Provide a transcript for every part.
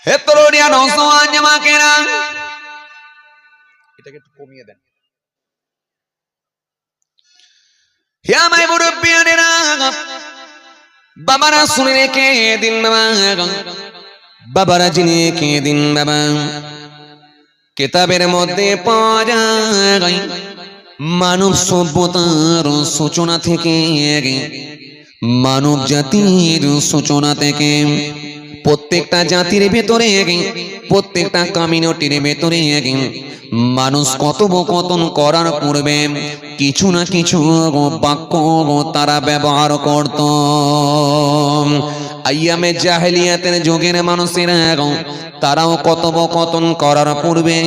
হে তরুণিয়া নওজওয়ান জামাকেরা, এটাকে একটু কমিয়ে দেন। হে আমার মুরব্বিয়ানেরা, বাবারা শুনে রেখে দিন বাবা, বাবারা জেনে রেখে দিন বাবা। কিতাবের মধ্যে পাওয়া যায় মানব সভ্যতার সূচনা থেকে, মানব জাতির সূচনা থেকে প্রত্যেকটা জাতির ভেতরে, প্রত্যেকটা কমিউনিটির ভেতরে মানুষ কথোপকথন করার পূর্বে কিছু না কিছু বাক্য তারা ব্যবহার করত। আইয়ামে জাহেলিয়াতের যুগের মানুষেরা তারাও কথোপকথন করার পূর্বে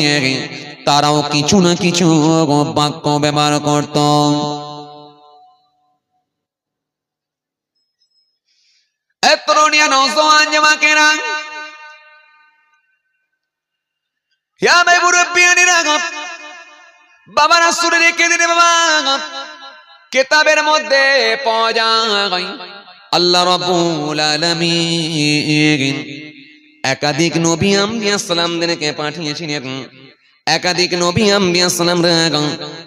তারাও কিছু না কিছু বাক্য ব্যবহার করত। তরুণিয়া নওজওয়ান জামাকেরা, ইয়া ভাই মুরব্বিয়ানেরা, বাবারা শুনে রেখে দিন বাবা। কিতাবের মধ্যে পাওয়া যায় আল্লাহ রাব্বুল আলামিন একাধিক নবী আম্বিয়া সালামদেরকে পাঠিয়েছিলেন। একাধিক নবী আম্বিয়া সালামরা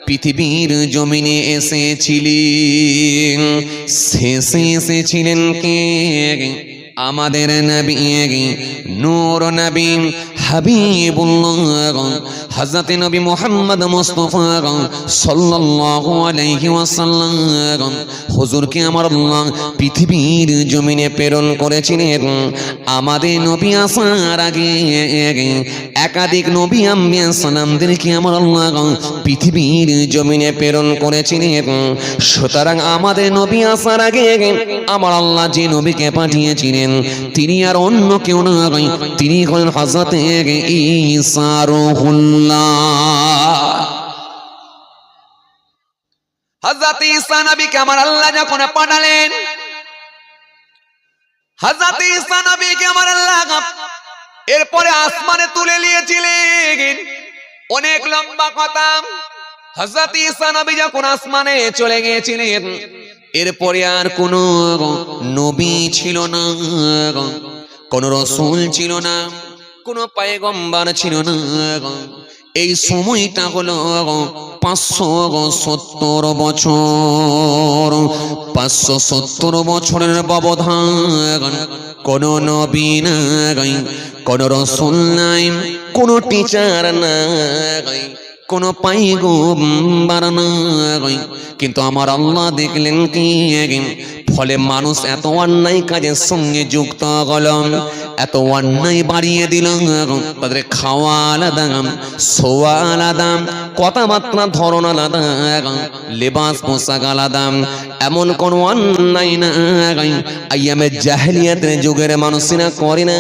পৃথিবীর জমিনে এসেছিলেন। শেষে এসেছিলেন কে? আমাদের নবী নূর নবী হাবিবুল্লাহ হযরত নবী মুহাম্মদ মুস্তাফা সাল্লাল্লাহু আলাইহি ওয়াসাল্লাম হুজুরকে আমার আল্লাহ পৃথিবীর জমিনে প্রেরণ করেছিলেন। আমাদের নবী আসার আগে একাধিক নবী আম্বিয়া সালামদেরকে আমার আল্লাহ পৃথিবীর জমিনে প্রেরণ করেছিলেন। সুতরাং আমাদের নবী আসার আগে আমার আল্লাহ যে নবীকে পাঠিয়েছিলেন তিনি আর অন্য কেউ নয়, তিনি হলেন হযরত ঈসা রূহুল্লাহ। হযরত ঈসা নবীকে আমার আল্লাহ যখন পাঠালেন, হযরত ঈসা নবীকে আমার আল্লাহ এরপরে আসমানে তুলে নিয়েছিলেন। অনেক লম্বা কথা। হযরত ঈসা নবী যখন আসমানে চলে গিয়েছিলেন, এরপরে আর কোন নবী ছিল না, কোন রাসূল ছিল না, কোন পয়গম্বর ছিল না। এই সময়টা হলো 570 বছর। 570 বছরের ব্যবধান। কোন নবী নাই, কোন রাসূল নাই, কোন টিচার নাই, কোন পয়গম্বর নাই, কিন্তু আমার আল্লাহ দেখলেন কি ফলে মানুষ এত অন্যায় কাজের সঙ্গে যুক্ত হল, এত অন্যায় বাড়িয়ে দিল। তাদের খাওয়া আলাদা, শোয়া আলাদা, কথাবার্তা ধরন আলাদা, লেবাস পোশাক আলাদা, এমন কোন অন্যায় নাই আইয়ামে জাহেলিয়াতের যুগের মানুষেরা করে না।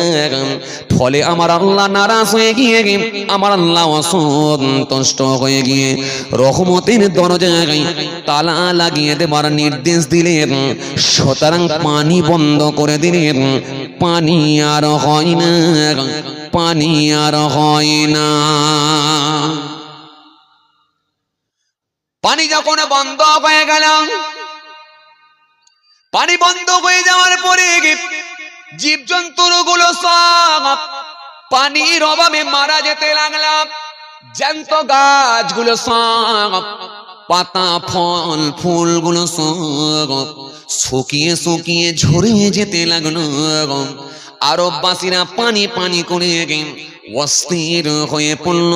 ফলে আমার আল্লাহ নারাজ হয়ে গিয়ে, আমার আল্লাহ অসন্তুষ্ট হয়ে গিয়ে রহমতের দরজায় তালা লাগিয়ে দেবার নির্দেশ দিলেন। সুতরাং পানি বন্ধ করে দিলেন। পানি আর হয় না, পানি আর হয় না। পানি যখন বন্ধ হয়ে গেল, পানি বন্ধ হয়ে যাওয়ার পরে জীবজন্তুর গুলো সব পানির অভাবে মারা যেতে লাগলাম। জ্যান্ত গাছগুলো সব, পাতা ফল ফুলগুলো সব শুকিয়ে শুকিয়ে ঝরে যেতে লাগলো। আরববাসীরা পানি পানি করে অস্থির হয়ে পড়ল।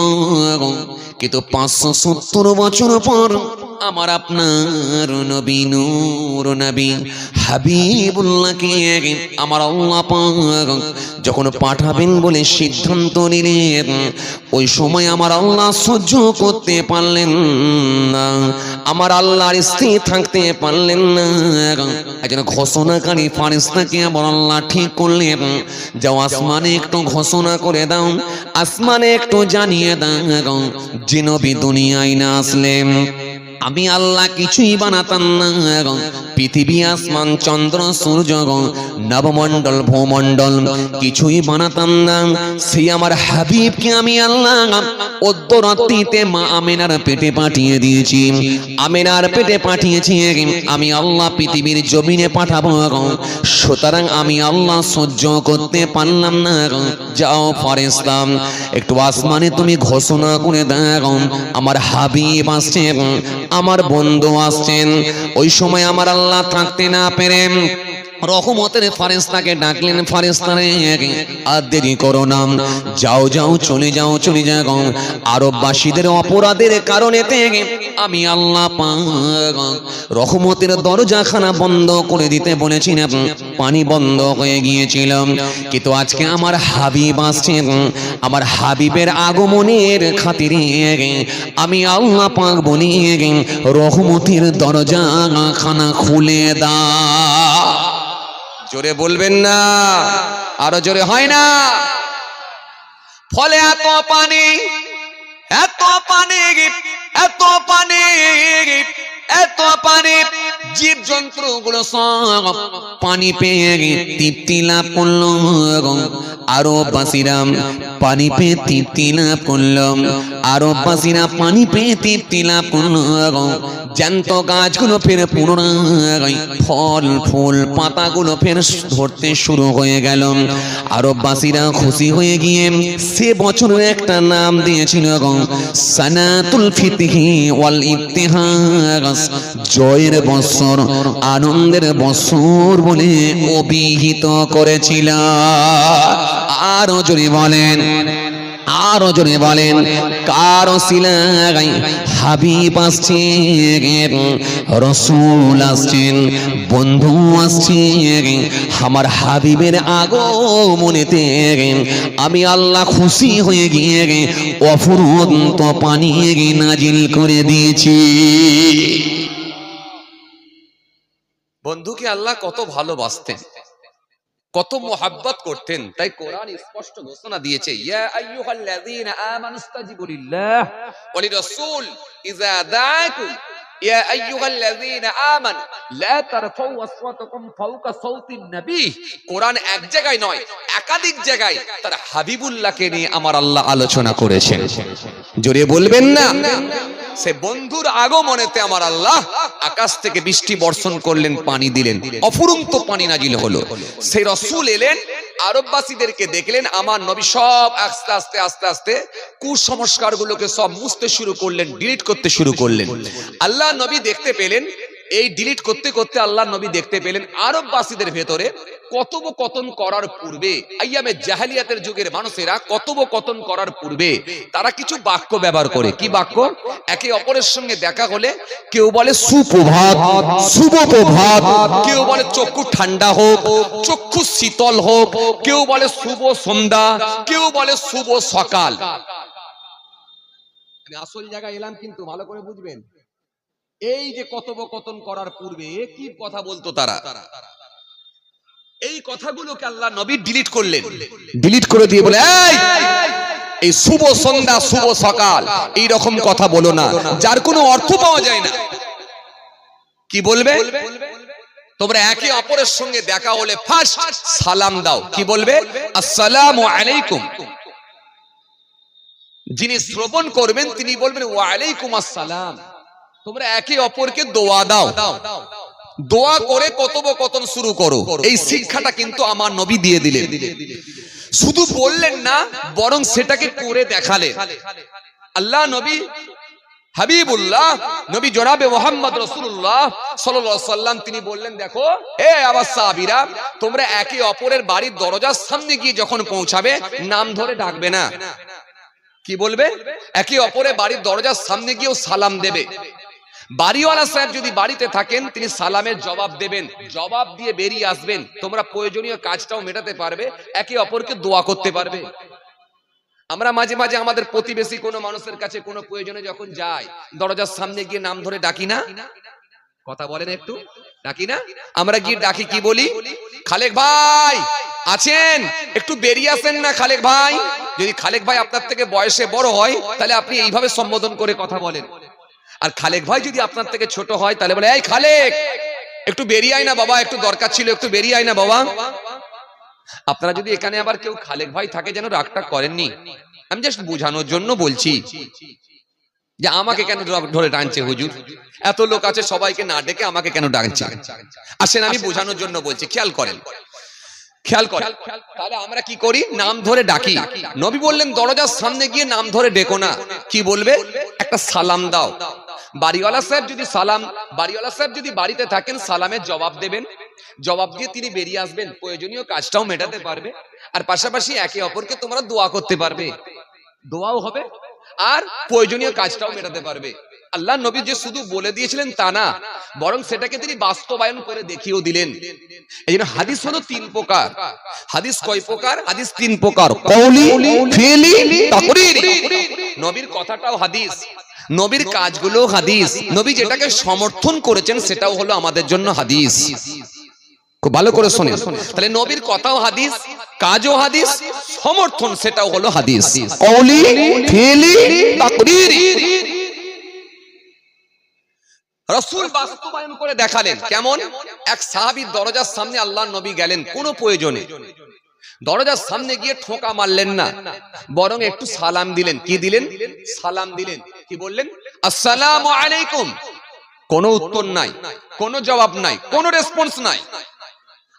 কিন্তু 570 বছর পর আমার আপনার নবী নূর নবী হাবিবুল্লাহকে আমার আল্লাহ পাক যখন পাঠাবেন বলে সিদ্ধান্ত নিলেন, ওই সময় আমার আল্লাহ সহ্য করতে পারলেন না, আমার আল্লাহর স্থির থাকতে পারলেন না। একজন ঘোষণাকারী ফারিস্তাকে আমার আল্লাহ ঠিক করলেন, যাও আসমানে একটু ঘোষণা করে দাও, আসমানে একটু জানিয়ে দাও যে নবী দুনিয়ায় না আসলেন আমি আল্লাহ কিছুই বানাতাম না। পৃথিবী আসমান চন্দ্র সূর্য নবমণ্ডল ভূমণ্ডল কিছুই বানাতাম না। সেই আমার হাবিবকে আমি আল্লাহ অদ্যরাত্রিতে মা আমিনার পেটে পাঠিয়ে দিয়েছি। আমিনার পেটে পাঠিয়েছি আমি আল্লাহ পৃথিবীর জমিনে পাঠাবো। সুতরাং আমি আল্লাহ সহ্য করতে পারলাম না। যাও ফেরেশতা একটু আসমানে তুমি ঘোষণা করে দাও আমার হাবিব আসছেন, আমার বন্ধু আসছেন। ওই সময় আমার আল্লাহ থাকতে না পেরে রহমতের ফেরেশতাকে ডাকলেন, ফেরেশতারে আর দেরি করো না, যাও যাও চলে যাও চলে যাও। আরববাসীদের অপরাধের কারণে আমি আল্লাহ পাক রহমতের দরজাখানা বন্ধ করে দিতে বলেছিলাম, পানি বন্ধ হয়ে গিয়েছিল। কিন্তু আজকে আমার হাবিব আসছেন, আমার হাবিবের আগমনের খাতিরে আমি আল্লাহ পাক বলি রহমতের দরজাখানা খুলে দাও। জোরে বলবেন না, আরো জোরে হয় না? ফলে এত পানি এত পানি এত পানি এত পানি, জীব জন্তু গুলো সব পানি পেয়ে তৃপ্তি লাভ করলো। আরববাসীরা পানি পেয়ে তৃপ্তি লাভ করলো, আরববাসীরা পানি পেয়ে তৃপ্তি লাভ করলো। জ্যান্ত গাছগুলো ফের পুনরায় ফল ফুল পাতাগুলো ফের ধরতে শুরু হয়ে গেল। আরববাসীরা খুশি হয়ে গিয়ে সে বছরের একটা নাম দিয়েছিল সানাতুল ফিতহি ওয়াল ইবতিহাস, জয়ের বছর, আনন্দের বছর বলে অভিহিত করেছিল। আরো জোরে বলেন, আরো জোরে বলেন, কার ওসিলায় হাবিব আসছেন, রাসূল আসছেন, বন্ধু আসছেন। আমার হাবিবের আগমনেতে আমি আল্লাহ খুশি হয়ে গিয়ে অফুরন্ত পানি নাজিল করে দিয়েছি। বন্ধুকে আল্লাহ কত ভালোবাসতেন, কত মোহাব্বত করতেন, তাই কোরআন স্পষ্ট ঘোষণা দিয়েছে ইয়া আইয়ুহাল্লাযীনা আমানুস্তাজিবু লিল্লাহ ওয়া লিরাসূল ইযা দাআকুম ইয়া আইয়ুহাল্লাযীনা আমানু লা তারফাউ আসওয়াতাকুম ফাওকা সাওতিন নবী। কোরআন এক জায়গায় নয় একাধিক জায়গায় তার হাবিবুল্লাহকে নিয়ে আমার আল্লাহ আলোচনা করেছেন। জোরে বলবেন না? সে বন্ধুর আগমনেতে আমার আল্লাহ আকাশ থেকে বৃষ্টি বর্ষণ করলেন, পানি দিলেন, অফুরন্ত পানি নাজিল হলো। সেই রাসূল এলেন, আরববাসীদেরকে দেখলেন, আমার নবী সব আস্তে আস্তে আস্তে আস্তে কুসংস্কার গুলোকে সব মুছতে শুরু করলেন, ডিলিট করতে শুরু করলেন। আল্লাহ নবী দেখতে পেলেন, এই ডিলিট করতে করতে আল্লাহ নবী দেখতে পেলেন আরববাসীদের ভেতরে কথোপকথন করার পূর্বে, আইয়ামে জাহেলিয়াতের যুগের মানুষেরা কথোপকথন করার পূর্বে তারা কিছু বাক্য ব্যবহার করে। কি বাক্য? একে অপরের সঙ্গে দেখা হলে কেউ বলে সুপ্রভাত, শুভ প্রভাত, কেউ বলে চক্ষু ঠান্ডা হোক, চক্ষু শীতল হোক, কেউ বলে শুভ সন্ধ্যা, কেউ বলে শুভ সকাল। আমি আসল জায়গায় এলাম, কিন্তু ভালো করে বুঝবেন। এই যে কথোপকথন করার পূর্বে কি কথা বলতো তারা, এই কথাগুলোকে আল্লাহ নবী ডিলিট করলেন। ডিলিট করে দিয়ে বলে এই শুভ সন্ধ্যা শুভ সকাল এই রকম কথা বলো না, যার কোনো অর্থ পাওয়া যায় না। কি বলবে? তোমরা একে অপরের সঙ্গে দেখা হলে ফার্স্ট সালাম দাও। কি বলবে? আসসালামু আলাইকুম। যিনি শ্রবণ করবেন তিনি বলবেন ওয়া আলাইকুম আসসালাম। তোমরা একে অপরকে দোয়া দাও, দোয়া করে কথোপকথন শুরু করো। এই শিক্ষাটা কিন্তু আমার নবী দিয়ে দিলেন। শুধু বললেন না, বরং সেটাকে করে দেখালেন। আল্লাহ নবী হাবিবুল্লাহ নবী জনাবে মুহাম্মদ রাসূলুল্লাহ সাল্লাল্লাহু আলাইহি সাল্লাম তিনি বললেন, দেখো হে আবার সাহাবীরা, তোমরা একে অপরের বাড়ির দরজার সামনে গিয়ে যখন পৌঁছাবে নাম ধরে ডাকবে না। কি বলবে? একে অপরের বাড়ির দরজার সামনে গিয়েও সালাম দেবে। বাড়িওয়ালা সাহেব যদি বাড়িতে থাকেন তিনি সালামের জবাব দেবেন, জবাব দিয়ে বেরিয়ে আসবেন। তোমরা প্রয়োজনীয় কাজটাও মেটাতে পারবে, একে অপরকে দোয়া করতে পারবে। আমরা মাঝে মাঝে আমাদের প্রতিবেশী কোনো মানুষের কাছে কোনো প্রয়োজনে যখন যাই, দরজার সামনে গিয়ে নাম ধরে ডাকি না? কথা বলেন একটু, ডাকি না? আমরা গিয়ে ডাকি, কি বলি? খালেক ভাই আছেন, একটু বেরিয়ে আসেন না খালেক ভাই। যদি খালেক ভাই আপনার থেকে বয়সে বড় হয় তাহলে আপনি এইভাবে সম্বোধন করে কথা বলেন। আর খালেক ভাই যদি আপনার থেকে ছোট হয় তাহলে বলে, এই খালেক একটু বেরিয়ে আয় না বাবা, একটু দরকার ছিল, একটু বেরিয়ে আয় না বাবা। আপনারা যদি এখানে আবার কেউ খালেক ভাই থাকে, যেন রাগটা করেননি, আমি জাস্ট বোঝানোর জন্য বলছি যে আমাকে কেন ধরে টানছে হুজুর, এত লোক আছে সবাইকে না ডেকে আমাকে কেন ডাকছে। আসেন আমি বোঝানোর জন্য বলছি, খেয়াল করেন, খেয়াল করেন। তাহলে আমরা কি করি? নাম ধরে ডাকি। নবী বললেন দরজার সামনে গিয়ে নাম ধরে ডেকো না। কি বলবে? একটা সালাম দাও। বাড়িওয়ালা সাহেব যদি বাড়িতে থাকেন সালামের জবাব দেবেন, জবাব দিয়ে তিনি বেরিয়ে আসবেন, প্রয়োজনীয় কাজটাও মেটাতে পারবে, আর পাশাপাশি একে অপরকে তোমরা দোয়া করতে পারবে, দোয়াও হবে আর প্রয়োজনীয় কাজটাও মেটাতে পারবে। আল্লাহ নবী যে শুধু বলে দিয়েছিলেন তা না, বরং সেটাকে তিনি বাস্তবায়ন করে দেখিয়েও দিলেন। এই জন্য হাদিস হলো তিন প্রকার। হাদিস কয় প্রকার? হাদিস তিন প্রকার, কওলি, ফিলি, তাকরীরি। নবীর কথাটাও হাদিস, নবীর কাজগুলো হাদিস, নবী যেটাকে সমর্থন করেছেন সেটাও হলো আমাদের জন্য হাদিস। খুব ভালো করে শুনেন, তাহলে নবীর কথাও হাদিস, কাজও হাদিস, সমর্থন সেটাও হলো হাদিস। কওলি, ফিলি, তাকরীরি। রাসূল বাস্তবায়ন করে দেখালেন। কেমন? এক সাহাবীর দরজার সামনে আল্লাহর নবী গেলেন কোন প্রয়োজনে, দরজার সামনে গিয়ে ঠোকা মারলেন না, বরং একটু সালাম দিলেন। কি দিলেন? সালাম দিলেন। কি বললেন? আসসালামু আলাইকুম। কোনো উত্তর নাই, কোনো জবাব নাই, কোনো রেসপন্স নাই।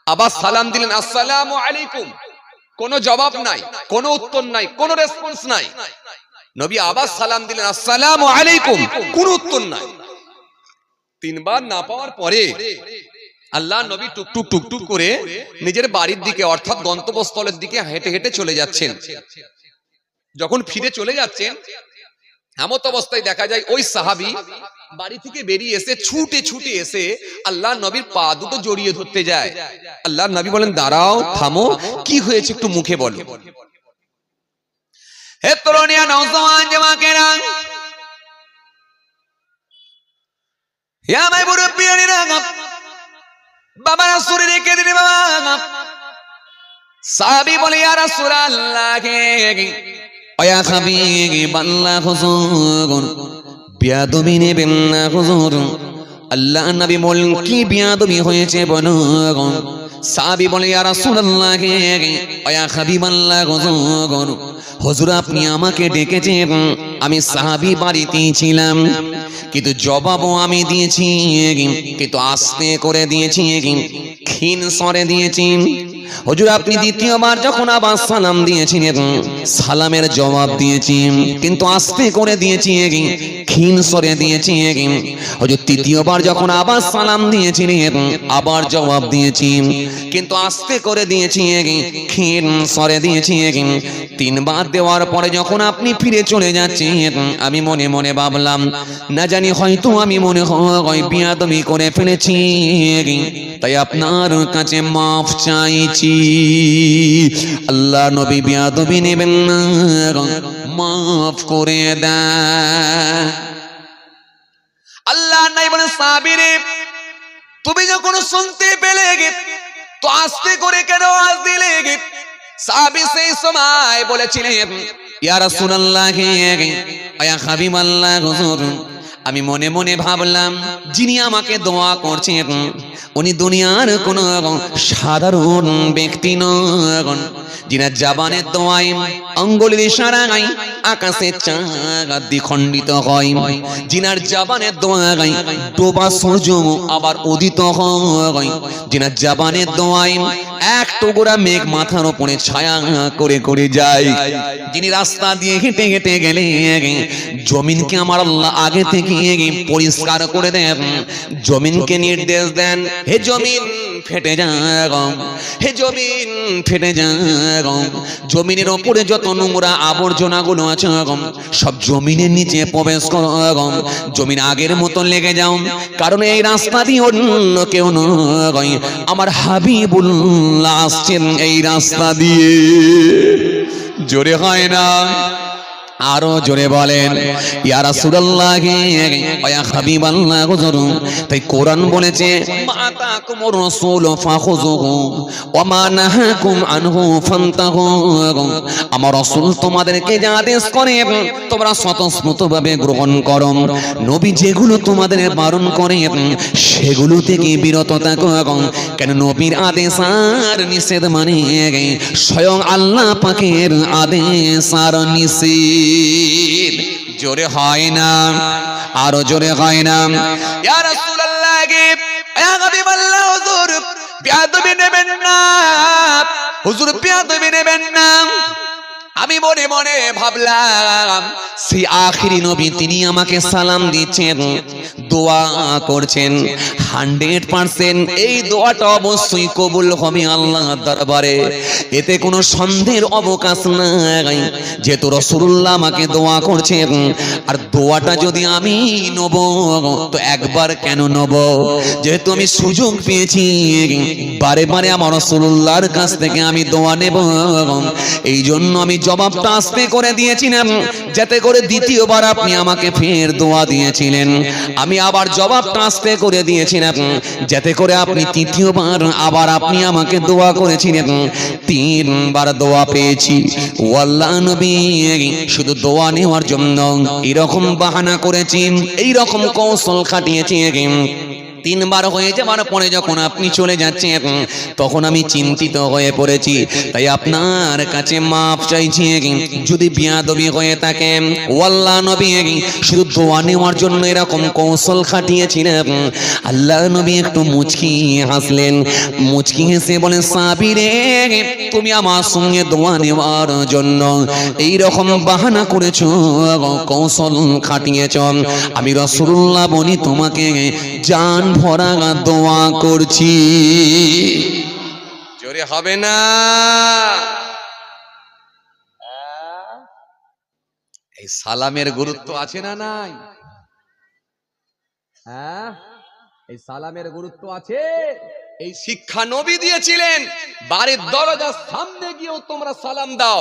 আবার সালাম দিলেন, আসসালামু আলাইকুম। কোনো জবাব নাই, কোনো উত্তর নাই, কোনো রেসপন্স নাই। নবী আবার সালাম দিলেন, আসসালামু আলাইকুম। কোনো উত্তর নাই। তিনবার না পাওয়ার পরে আল্লাহ নবী টুকটুক টুকটুক করে নিজের বাড়ির দিকে অর্থাৎ গন্তব্যস্থলের দিকে হেঁটে হেঁটে চলে যাচ্ছেন। যখন ফিরে চলে যাচ্ছেন, এমত অবস্থায় দেখা যায় ওই সাহাবী বাড়ি থেকে বেরিয়ে এসে ছুটে ছুটে এসে আল্লাহ নবীর পা দুটো জড়িয়ে ধরতে যায়। আল্লাহ নবী বলেন, দাঁড়াও, থামো, কি হয়েছে একটু মুখে বলো। হে তরুণিয়া, নওজওয়ান জামাকেরা, হে আমার মুরব্বিয়ানেরা, বাবা রাসূল রেখে দিন বাবা। সাহাবী বলে, ইয়া রাসূলুল্লাহ, ওয়া হাবিবাল্লাহ, হুজুর বিয়াদবি নেবেন না হুজুর। আল্লাহ নবী বলেন, কি বিয়াদবি হয়েছে বলো। সাহাবী বলে, ইয়া রাসূলুল্লাহ, ওয়া হাবিবাল্লাহ, হুজুর হুজুর আপনি আমাকে ডেকেছেন, আমি সাহাবী বাড়িতেই ছিলাম, কিন্তু জবাবও আমি দিয়েছি, কিন্তু আস্তে করে দিয়েছি, ক্ষীণ স্বরে দিয়েছি। হুজুর আপনি দ্বিতীয়বার যখন আবার সালাম দিয়েছিলেন, সালামের জবাব দিয়েছি, কিন্তু আস্তে করে দিয়েছি, ক্ষীণ স্বরে দিয়েছি। হুজুর তৃতীয়বার যখন আবার সালাম দিয়েছিলেন, আবার জবাব দিয়েছি, কিন্তু আস্তে করে দিয়েছি, ক্ষীণ স্বরে দিয়েছি। তিনবার দেওয়ার পরে যখন আপনি ফিরে চলে যাচ্ছেন, আমি মনে মনে ভাবলাম, না জানি হয়তো আমি মনে হয় বিয়াদবি করে ফেলেছি, তাই আপনার কাছে মাফ চাইছি। আল্লাহ নবী বিয়াদবি নেবেন না, মাফ করে দেন। আল্লাহ নাই বলে, সাহাবীরে তুমি যখন শুনতে পেলে তো আস্তে করে কেন আওয়াজ দিলে? সাহাবী সেই সময় বলেছিলেন, ইয়া রাসূলুল্লাহ, ইয়া হাবিবাল্লাহ, হুজুর আমি মনে মনে ভাবলাম, যিনি আমাকে দোয়া করছেন উনি দুনিয়ার কোন সাধারণ ব্যক্তি নন, যিনার জবানের দোয়ায় আঙ্গুলের ইশারায় আকাশে চাঁদ দ্বিখণ্ডিত হয়, যিনার জবানের দোয়ায় ডোবা সূর্য আবার উদিত হয়, যিনার জবানের দোয়ায় এক টুকরা মেঘ মাথার উপরে ছায়া করে করে যায়, যিনি রাস্তা দিয়ে হেঁটে হেঁটে গেলে জমিনকে আমার আল্লাহ আগে থেকে পরিষ্কার করে দেন, জমিনকে নির্দেশ দেন, হে জমিন ফেটে যাও, হে জমিন ফেটে যাও, জমিনের উপরে যত নোংরা আবর্জনা গুলো আছে সব জমিনের নিচে প্রবেশ করো, জমিন আগের মতো লেগে যাও, কারণ এই রাস্তা দিয়ে অন্য কেউ নয়, আমার হাবিবুল্লাহ আসছেন এই রাস্তা দিয়ে। জোরে হয় না? আরো জোরে বলেন ইয়া রাসূলুল্লাহ ইয়া হাবিবাল্লাহ হুজুর। তাই কোরআন বলেছে মাতাকুমুর রাসূল ফাখুযুহু ওয়া মা নাহাকুম আনহু ফান্তাহু। আমার রাসূল তোমাদেরকে যা আদেশ করে তোমরা স্বতঃস্ফূর্তভাবে গ্রহণ করো, নবী যেগুলো তোমাদের বারণ করে সেগুলো থেকে বিরত থাকো। কেন নবীর আদেশ আর নিষেধ মানে স্বয়ং আল্লাহ পাকের আদেশ আর নিষেধ। জোরে হয় না, আরো জোরে হয় না। ইয়া রাসূলুল্লাহ ইয়া হাবিবাল্লাহ হুজুর বিয়াদবি নেবেন না, হুজুর বিয়াদবি নেবেন না। আমি মনে মনে ভাবলাম সেই আখিরি নবী তিনি আমাকে সালাম দিচ্ছেন, দোয়া করছেন, 100% এই দোয়াটা অবশ্যই কবুল হবে আল্লাহর দরবারে, এতে কোনো সন্দেহের অবকাশ নাই। যেহেতু রাসূলুল্লাহ আমাকে দোয়া করছেন, আর দোয়াটা যদি আমি নেব তো একবার কেন নেব, যেহেতু আমি সুযোগ পেয়েছি বারে বারে আমার রাসূলুল্লাহর কাছ থেকে আমি দোয়া নেব, এই জন্য আমি জবাবটা আস্তে করে দিয়েছিলাম, যাতে করে দ্বিতীয়বার আপনি আমাকে ফের দোয়া দিয়েছিলেন। আমি আবার জবাবটা আস্তে করে দিয়েছিলাম, যাতে করে আপনি তৃতীয়বার আবার আপনি আমাকে দোয়া করেছিলেন। 3 বার দোয়া পেয়েছি। ওয়াল্লাহ নবী শুধু দোয়া নেওয়ার জন্য এরকম বাহানা করেছি, এইরকম কৌশল খাটিয়েছি। 3 বার হয়ে যাওয়ার পরে যখন আপনি চলে যাচ্ছেন তখন আমি চিন্তিত হয়ে পড়েছি। তাই আপনার কাছে মাফ চাইছি যদি বিয়াদবি হয়ে থাকে। ওয়াল্লাহ নবী শুধু দোয়া নেওয়ার জন্য এরকম কৌশল খাটিয়েছিলেন। আল্লাহ নবী একটু মুচকি হাসলেন, মুচকি হেসে বলেন সাহাবী রে, তুমি আমার সঙ্গে দোয়া নেওয়ার জন্য এই রকম বাহানা করেছো, কৌশল খাটিয়েছো। আমি রাসূলুল্লাহ বলি তোমাকে জান ভরা দোয়া করছি। জোরে হবে না? এই সালামের গুরুত্ব আছে না নাই? হ্যাঁ, এই সালামের গুরুত্ব আছে। এই শিক্ষা নবী দিয়েছিলেন, বাড়ির দরজার সামনে গিয়েও তোমরা সালাম দাও।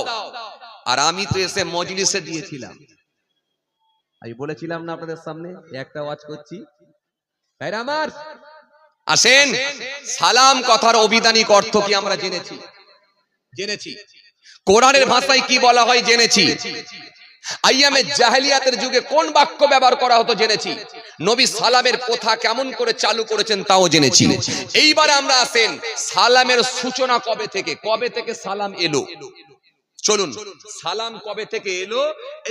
আর আমি তো এসে মজলিসে দিয়েছিলাম, আমি বলেছিলাম না আপনাদের সামনে একটা ওয়াজ করছি। ভাইরা আমার আসেন, সালাম কথার অভিধানিক অর্থ কি আমরা জেনেছি। কোরআনের ভাষায় কি বলা হয় জেনেছি। আইয়ামে জাহেলিয়াতের যুগে কোন বাক্য ব্যবহার করা হতো জেনেছি। নবী সালামের কথা কেমন করে চালু করেছেন তাও জেনেছি। এইবারে আমরা আসেন সালামের সূচনা কবে থেকে সালাম এলো। চলুন সালাম কবে থেকে এলো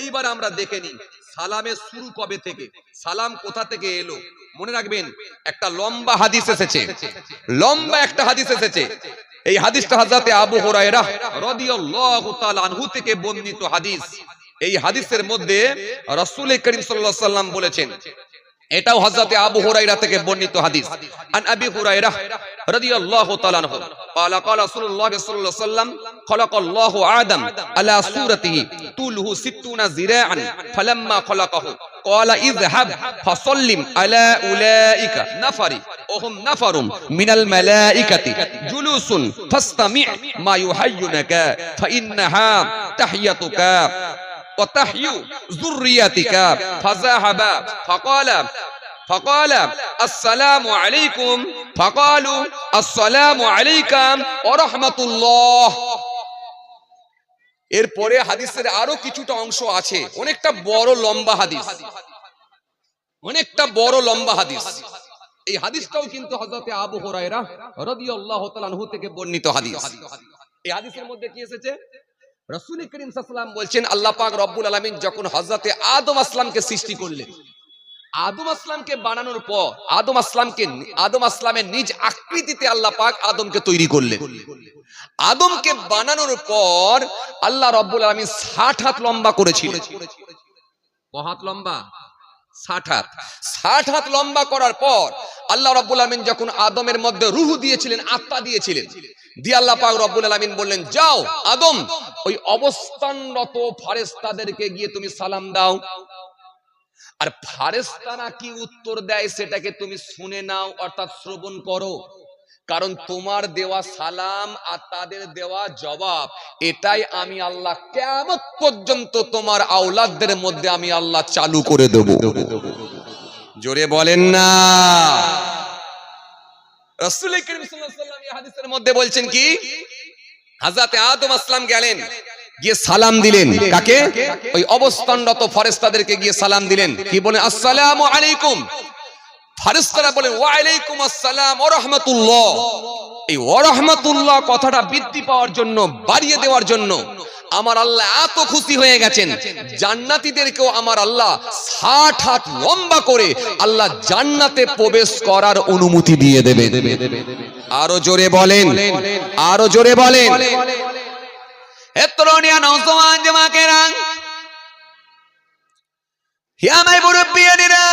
এইবার আমরা দেখে নিই। সালামের শুরু কবে থেকে, সালাম কোথা থেকে এলো। মনে রাখবেন একটা লম্বা হাদিস এসেছে, এই হাদিসটা হযরতে আবু হুরায়রা রাদিয়াল্লাহু তাআলা আনহু থেকে বর্ণিত হাদিস। এই হাদিসের মধ্যে রাসূল করিম সাল্লাল্লাহু আলাইহি ওয়াসাল্লাম বলেছেন, এটাও হযরতে আবু হুরায়রা থেকে বর্ণিত হাদিস। আন আবি হুরায়রা রাদিয়াল্লাহু তাআলা আনহু قال قال رسول الله صلى الله عليه وسلم خلق الله آدم على صورته طوله 60 ذراعا فلما خلقه قال اذهب فسلم على اولئك نفر وهم نفر من الملائكة جلوس فاستمع ما يحيونك فإنها تحيتك وتحيي ذريتك فذهب فقال السلام عليكم فقالوا السلام عليكم ورحمة الله। এরপরে হাদিসের আরো কিছুটা অংশ আছে, অনেকটা বড় লম্বা হাদিস। এই হাদিসটাও কিন্তু হযরতে আবু হুরায়রা রাদিয়াল্লাহু তাআলা আনহু থেকে বর্ণিত হাদিস। এই হাদিসের মধ্যে কি এসেছে, রাসূল করিম সাল্লাল্লাহু আলাইহি ওয়াসাল্লাম বলছেন আল্লাহ পাক রব্বুল আলামিন যখন হযরতে আদম আসলামকে সৃষ্টি করলেন, আদম আসলামকে বানানোর পর আদম আসলামের নিজ আকৃতিতে আল্লাহ পাক আদমকে তৈরি করলেন। আদমকে বানানোর পর আল্লাহ রব্বুল আলামিন 60 হাত লম্বা করেছিলেন। কত হাত লম্বা? 60 হাত। 60 হাত লম্বা করার পর আল্লাহ রব্বুল আলামিন যখন আদমের মধ্যে রূহ দিয়েছিলেন, আত্মা দিয়েছিলেন, দিয়ে আল্লাহ পাক রব্বুল আলামিন বললেন যাও আদম ওই অবস্থানরত ফেরেশতাদেরকে গিয়ে তুমি সালাম দাও। আর ফেরেশতারা কি উত্তর দেয় সেটাকে তুমি শুনে নাও, অর্থাৎ শ্রবণ করো। কারণ তোমার দেওয়া সালাম আর তাদের দেওয়া জবাব, এটাই আমি আল্লাহ কিয়ামত পর্যন্ত তোমার আওলাদদের মধ্যে আমি আল্লাহ চালু করে দেব। জোরে বলেন না। রাসূল করিম সাল্লাল্লাহু আলাইহি ওয়াসাল্লাম এই হাদিসের মধ্যে বলছেন কি, হযরত আদম আসলাম গেলেন, গিয়ে সালাম দিলেন। কাকে? ওই অবস্থানরত ফেরেশতাদেরকে গিয়ে সালাম দিলেন। কি বলেন? আসসালামু আলাইকুম। ফেরেশতারা বলেন ওয়া আলাইকুম আসসালাম ওয়া রাহমাতুল্লাহ। এই ওয়া রাহমাতুল্লাহ কথাটা বৃদ্ধি পাওয়ার জন্য, বাড়িয়ে দেওয়ার জন্য আমার আল্লাহ এত খুশি হয়ে গেছেন, জান্নাতীদেরকেও আমার আল্লাহ 60 হাত লম্বা করে আল্লাহ জান্নাতে প্রবেশ করার অনুমতি দিয়ে দেবে। আরো জোরে বলেন, আরো জোরে বলেন। হে তরুণিয়া নওজওয়ান জামাকেরা, হে আমার মুরব্বিয়ানেরা,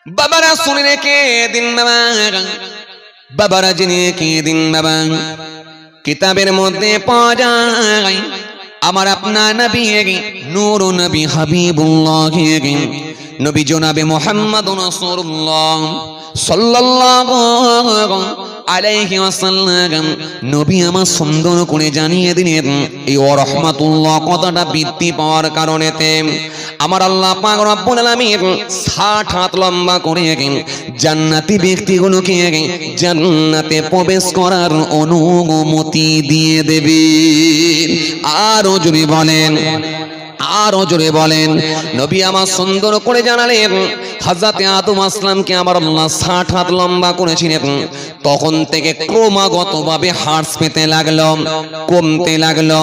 বাবারা শুনে রেখে দিন বাবা, বাবারা জেনে রেখে দিন বাবা, কিতাবের মধ্যে পাওয়া যায় আমার আপনার নবী নূর নবী হাবিবুল্লাহ নবী জনাবে মুহাম্মদুর রাসূলুল্লাহ সাল্লাল্লাহু আলাইহি ওয়াসাল্লাম নবী আমার সুন্দর করে জানিয়ে দিলেন এই ওয়া রাহমাতুল্লাহ কথাটা বৃদ্ধি পাওয়ার কারণেতে আমার আল্লাহ পাক রব্বুল আলামিন 60 হাত লম্বা করে জান্নাতি ব্যক্তিগুলোকে জান্নাতে প্রবেশ করার অনুমতি দিয়ে দেবেন। আরো জোরে বলেন, আরো জোরে বলেন। নবী আমার সুন্দর করে জানালেন হযরত আদম আসলামকে আমার আল্লাহ 60 হাত লম্বা করেছিলেন। তখন থেকে ক্রমাগতভাবে হার্স পেতে লাগলো, কমতে লাগলো,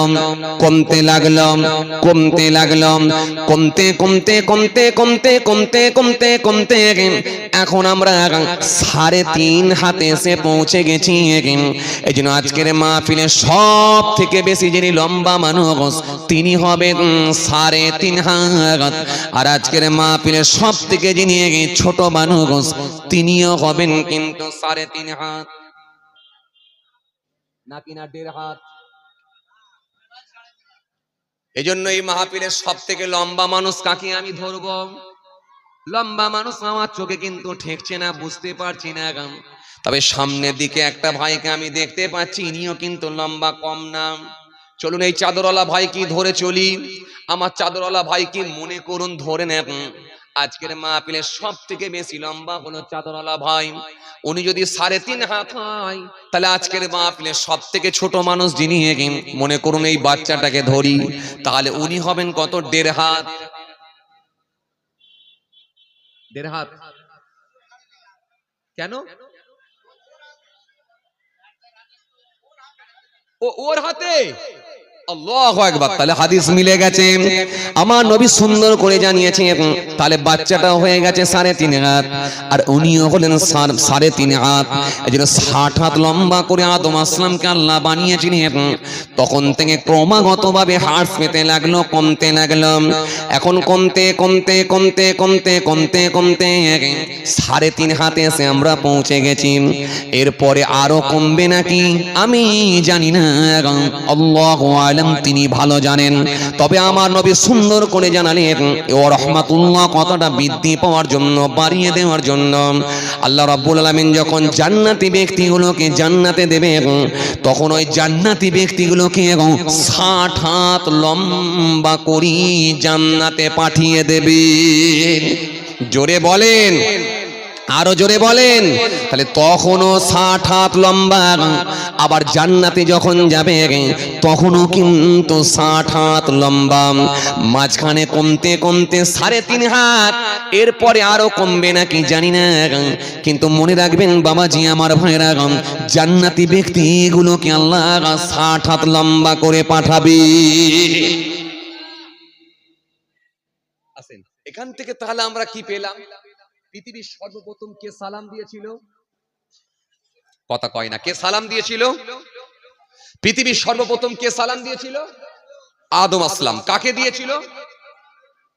কমতে লাগলো, কমতে লাগলো, কমতে কমতে কমতে কমতে কমতে কমতে কমতে এখন আমরা 3.5 হাতে এসে পৌঁছে গেছি। এই জন্য আজকের মাহফিলে সব থেকে বেশি যিনি লম্বা মানুষ তিনি হবেন 3.5 হাত, আর আজকের মাহফিলে সব থেকে যিনি ছোট মানুষ তিনিও হবেন কিন্তু 3.5 হাত, নাকি না 1.5 হাত। এই জন্য এই মাহফিলের সব থেকে লম্বা মানুষ কাকে আমি ধরবো? লম্বা মানুষ আমার চোখে কিন্তু ঠেকছে না, বুঝতে পারছি না। তবে সামনের দিকে একটা ভাইকে আমি দেখতে পাচ্ছি, ইনিও কিন্তু লম্বা কম না। চলুন এই চাদরওয়ালা ভাই কি ধরে চলি। আমার চাদরওয়ালা ভাই কি মনে করুন ধরে নেন। আজকের মাহফিলে সব থেকে বেশি লম্বা হলো চাদরওয়ালা ভাই। উনি যদি 3.5 হাত হয়, তাহলে আজকের মাহফিলে সব থেকে ছোট মানুষ যিনি মনে করুন এই বাচ্চাটাকে ধরি, তাহলে উনি হবেন কত? 1.5 হাত। 1.5 হাত কেন? ওর হাতে। আল্লাহু আকবার। তাহলে হাদিস মিলে গেছে। আমার নবী সুন্দর করে জানিয়েছেন তাহলে বাচ্চাটাও হয়ে গেছে 3.5 হাত, আর উনিও হলেন 3.5 হাত। এজন্য 60 হাত লম্বা করে আদম আসলামকে আল্লাহ বানিয়েছিলেন। তখন থেকে ক্রমাগতভাবে হার্স পেতে লাগলো, কমতে লাগলো। এখন কমতে কমতে কমতে কমতে কমতে কমতে 3.5 হাতে এসে আমরা পৌঁছে গেছি। এরপরে আরো কমবে নাকি আমি জানি না, আল্লাহু আলাম, তিনি ভালো জানেন। তবে আমার নবী সুন্দর করে জানালেন ওয়া রাহমাতুল্লাহ কথাটা বৃদ্ধি পাওয়ার জন্য, বাড়িয়ে দেওয়ার জন্য আল্লাহ রাব্বুল আলামিন যখন জান্নাতি ব্যক্তিগুলোকে জান্নাতে দেবেন, তখন ওই জান্নাতি ব্যক্তিগুলোকে 60 হাত লম্বা করে জান্নাতে পাঠিয়ে দেবেন। জোরে বলেন, আরো জোরে বলেন। তাহলে তখনও 60 হাত লম্বা। আবার জান্নাতে যখন যাবে তখনও কিন্তু 60 হাত লম্বা। মাঝখানে কমতে কমতে 3.5 হাত, এরপরে আরো কমবে নাকি জানি না। কিন্তু মনে রাখবেন বাবাজি আমার ভাইরা, জান্নাতি ব্যক্তিগুলোকে আল্লাহ 60 হাত লম্বা করে পাঠাবে। আসেন এখান থেকে তাহলে আমরা কি পেলাম? পৃথিবীর সর্বপ্রথম কে সালাম দিয়েছিল? কথা কয় না। কে সালাম দিয়েছিল? পৃথিবীর সর্বপ্রথম কে সালাম দিয়েছিল? আদম আসলাম। কাকে দিয়েছিল?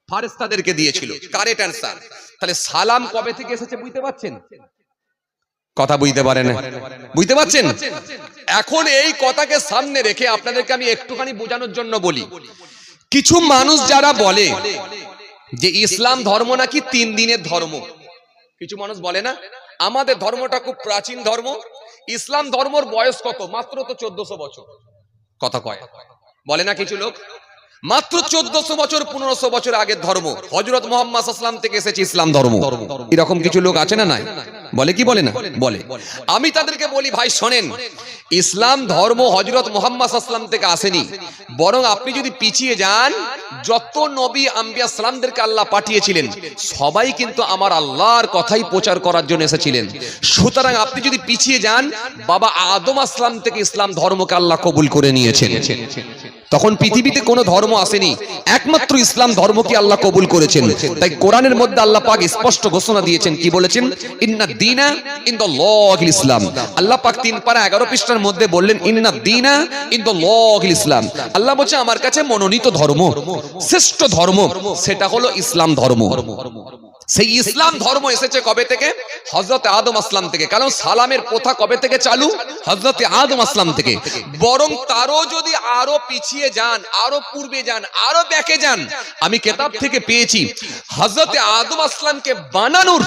ফেরেশতাদেরকে দিয়েছিল। Correct answer. তাহলে সালাম কবে থেকে এসেছে বুঝতে পারছেন? কথা বুঝতে পারেন না? বুঝতে পারছেন? এখন এই কথাকে সামনে রেখে আপনাদেরকে আমি একটুখানি বোঝানোর জন্য বলি। কিছু মানুষ যারা বলে যে ইসলাম ধর্ম নাকি 3 দিনের ধর্ম, কিছু মানুষ বলে না আমাদের ধর্মটা খুব প্রাচীন ধর্ম। ইসলাম ধর্মের বয়স কত? মাত্র তো 1400 বছর। কথা কয় বলে না কিছু লোক, মাত্র 1400 বছর 1500 বছর আগের ধর্ম। হযরত মুহাম্মদ সাল্লাল্লাহু আলাইহি ওয়াসাল্লাম থেকে এসেছে ইসলাম ধর্ম। এরকম কিছু লোক আছে না? নাই বলে কি বলে না? বলে। আমি তাদেরকে বলি, ভাই শোনেন, ইসলাম ধর্ম হযরত মুহাম্মদ সাল্লাল্লাহু আলাইহি ওয়াসাল্লাম থেকে আসেনি, বরং আপনি যদি পিছিয়ে যান, যত নবী আম্বিয়া সালামদেরকে আল্লাহ পাঠিয়েছিলেন সবাই কিন্তু আমার আল্লাহর কথাই প্রচার করার জন্য এসেছিলেন। সুতরাং আপনি যদি পিছিয়ে যান, বাবা আদম আসলাম থেকে ইসলাম ধর্মকে আল্লাহ কবুল করে নিয়েছেন। তখন পৃথিবীতে কোনো ধর্ম আসেনি, একমাত্র ইসলাম ধর্মকে আল্লাহ কবুল করেছেন। তাই কোরআনের মধ্যে আল্লাহ পাক স্পষ্ট ঘোষণা দিয়েছেন, কি বলেছেন? ইন্নাদ দীনা ইনদাল্লাহিল ইসলাম। আল্লাহ পাক 3 পারা 11 পৃষ্ঠার মধ্যে বললেন, ইন্নাদ দীনা ইনদাল্লাহিল ইসলাম। আল্লাহ বলছে আমার কাছে মনোনীত ধর্ম, শ্রেষ্ঠ ধর্ম, সেটা হলো ইসলাম ধর্ম। সেই ইসলাম ধর্ম এসেছে কবে থেকে? হযরত আদম আসলাম থেকে। কারণ সালামের প্রথা কবে থেকে চালু? হযরত আদম আসলাম থেকে। বরং তারও যদি আরো পিছিয়ে যান, আরো পূর্বে যান, আরো ব্যাকে যান, আমি কিতাব থেকে পেয়েছি হযরত আদম আসলামকে বানানোর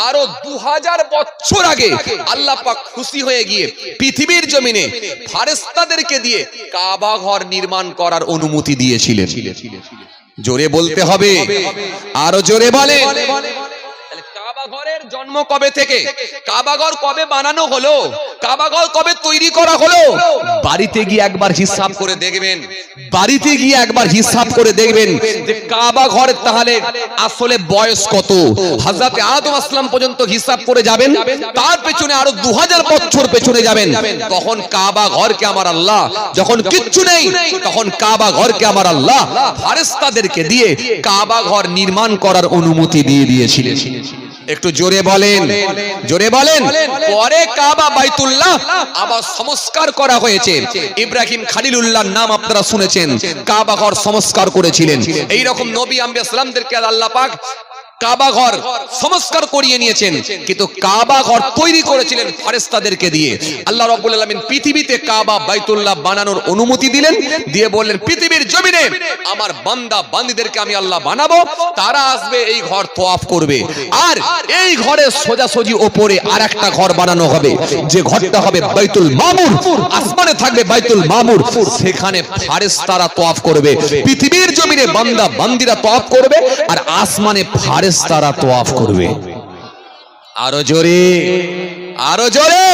আরো 2000 বছর আগে আল্লাহ পাক খুশি হয়ে গিয়ে পৃথিবীর জমিনে ফেরেশতাদেরকে দিয়ে কাবা ঘর নির্মাণ করার অনুমতি দিয়েছিলেন। জোরে বলতে হবে, আরো জোরে বলেন। কাবা ঘরের জন্ম কবে থেকে? কাবা ঘর কবে বানানো হলো? কাবা ঘর কবে তৈরি করা হলো? বাড়িতে গিয়ে একবার হিসাব করে দেখবেন, বাড়িতে গিয়ে একবার হিসাব করে দেখবেন যে কাবা ঘরের তাহলে আসলে বয়স কত। হযরত আদম আসলাম পর্যন্ত হিসাব করে যাবেন, তার পেছনে আরো 2000 বছর পেছনে যাবেন, তখন কাবা ঘরকে আমার আল্লাহ, যখন কিচ্ছু নেই তখন কাবা ঘরকে আমার আল্লাহ ফেরেশতাদেরকে দিয়ে কাবা ঘর নির্মাণ করার অনুমতি দিয়ে দিয়েছিলেন। একটু জোরে বলেন, জোরে বলেন। পরে কাবা বাইতুল্লাহ আবার সংস্কার করা হয়েছে। ইব্রাহিম খলিলুল্লাহর নাম আপনারা শুনেছেন, কাবা ঘর সংস্কার করেছিলেন। এই রকম নবী আম্বিয়া সালামদেরকে আল্লাহ পাক কাবা ঘর সংস্কার করিয়ে নিয়েছেন, কিন্তু কাবা ঘর তৈরি করেছিলেন ফেরেশতাদেরকে দিয়ে। আল্লাহ রাব্বুল আলামিন পৃথিবীতে কাবা বাইতুল্লাহ বানানোর অনুমতি দিলেন, দিয়ে বললেন পৃথিবীর জমিনে আমার বান্দা বান্দীদেরকে আমি আল্লাহ বানাবো, তারা আসবে এই ঘর তওয়াফ করবে। আর এই ঘরের সোজাসুজি উপরে আরেকটা ঘর বানানো হবে, যে ঘরটা হবে বাইতুল মামুর, আসমানে থাকবে বাইতুল মামুর, সেখানে ফেরেশতারা তওয়াফ করবে। পৃথিবীর জমিনে বান্দা বান্দীরা তওয়াফ করবে, আর আসমানে ফেরেশতারা তওয়াফ করবে। আরো জোরে, আরো জোরে।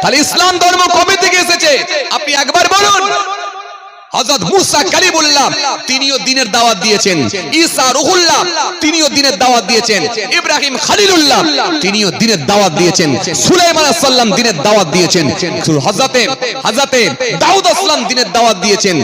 তাহলে ইসলাম ধর্ম কবে থেকে এসেছে আপনি একবার বলুন। হযরত মুসা কালিমুল্লাহ তিনিও দ্বীনের দাওয়াত দিয়েছেন, ঈসা রূহুল্লাহ তিনিও দ্বীনের দাওয়াত দিয়েছেন, ইব্রাহিম খলিলুল্লাহ তিনিও দ্বীনের দাওয়াত দিয়েছেন, সুলাইমান আলাইহিস সালাম দ্বীনের দাওয়াত দিয়েছেন, হযরতে দাউদ আসলাম দ্বীনের দাওয়াত দিয়েছেন,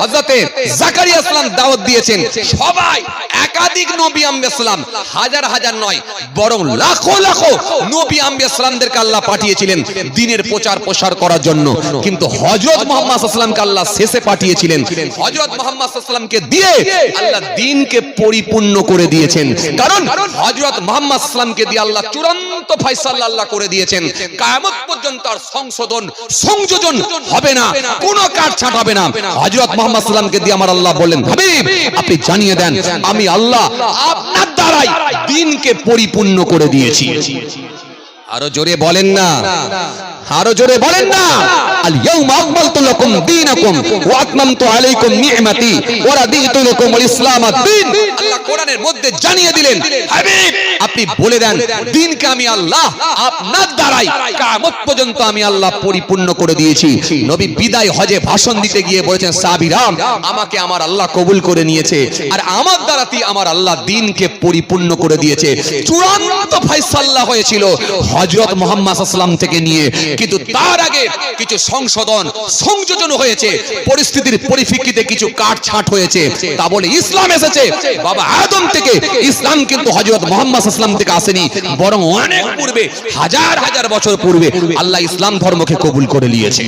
হযরতে জাকারিয়া আসলাম দাওয়াত দিয়েছেন। সবাই একাধিক নবী আম্বিয়া সালাম, হাজার হাজার নয় বরং লাখো লাখো নবী আম্বিয়া সালামদেরকে আল্লাহ পাঠিয়েছিলেন দ্বীনের প্রচার প্রসার করার জন্য। কিন্তু হযরত মুহাম্মদ সাল্লাল্লাহু আলাইহি ওয়াসাল্লামকে আল্লাহ শেষে পাঠিয়েছিলেন। হযরত মুহাম্মদ সাল্লাল্লাহু আলাইহি ওয়াসাল্লামকে দিয়ে আল্লাহ দ্বীনকে পরিপূর্ণ করে দিয়েছেন। কারণ হযরত মুহাম্মদ সাল্লাল্লাহু আলাইহি ওয়াসাল্লামকে দিয়ে আল্লাহ চূড়ান্ত ফয়সালা আল্লাহ করে দিয়েছেন। কিয়ামত পর্যন্ত আর সংশোধন সংযোজন হবে না, কোনো কাটছাঁট হবে না। হযরত মুহাম্মদ সাল্লাল্লাহু আলাইহি ওয়াসাল্লামকে দিয়ে আমার আল্লাহ বললেন, হাবিব আপনি জানিয়ে দেন আমি আল্লাহ আপনার দ্বারাই দ্বীনকে পরিপূর্ণ করে দিয়েছি। আরো জোরে বলেন না, আরো জোরে বলেন না। আল ইয়াউমা আকমালতু লাকুম দীনাকুম ওয়া আতমামতু আলাইকুম নি'মাতি ওয়া রাদিতু লাকুমুল ইসলাম দ্বীন। আল্লাহ কোরআনের মধ্যে জানিয়ে দিলেন, হাবিব আপনি বলে দেন দ্বীনকে আমি আল্লাহ আপনার দ্বারাই কিয়ামত পর্যন্ত আমি আল্লাহ পরিপূর্ণ করে দিয়েছি। নবী বিদায় হজে ভাষণ দিতে গিয়ে বলেছেন, সাহাবীরা আমাকে আমার আল্লাহ কবুল করে নিয়েছে, আর আমার দ্বারাই আমার আল্লাহ দ্বীনকে পরিপূর্ণ করে দিয়েছে। চূড়ান্ত ফয়সালা হয়েছিল হযরত মুহাম্মদ সাল্লাল্লাহু আলাইহি ওয়াসাল্লাম থেকে নিয়ে, কিন্তু তার আগে কিছু সংশোধন সংযোজন হয়েছে, পরিস্থিতির পরিপ্রেক্ষিতে কিছু কাটছাঁট হয়েছে। তা বলে ইসলাম এসেছে বাবা আদম থেকে। ইসলাম কিন্তু হযরত মুহাম্মদ সাল্লাল্লাহু আলাইহি ওয়াসাল্লাম থেকে আসেনি, বরং অনেক পূর্বে, হাজার হাজার বছর পূর্বে আল্লাহ ইসলাম ধর্মকে কবুল করে নিয়েছে।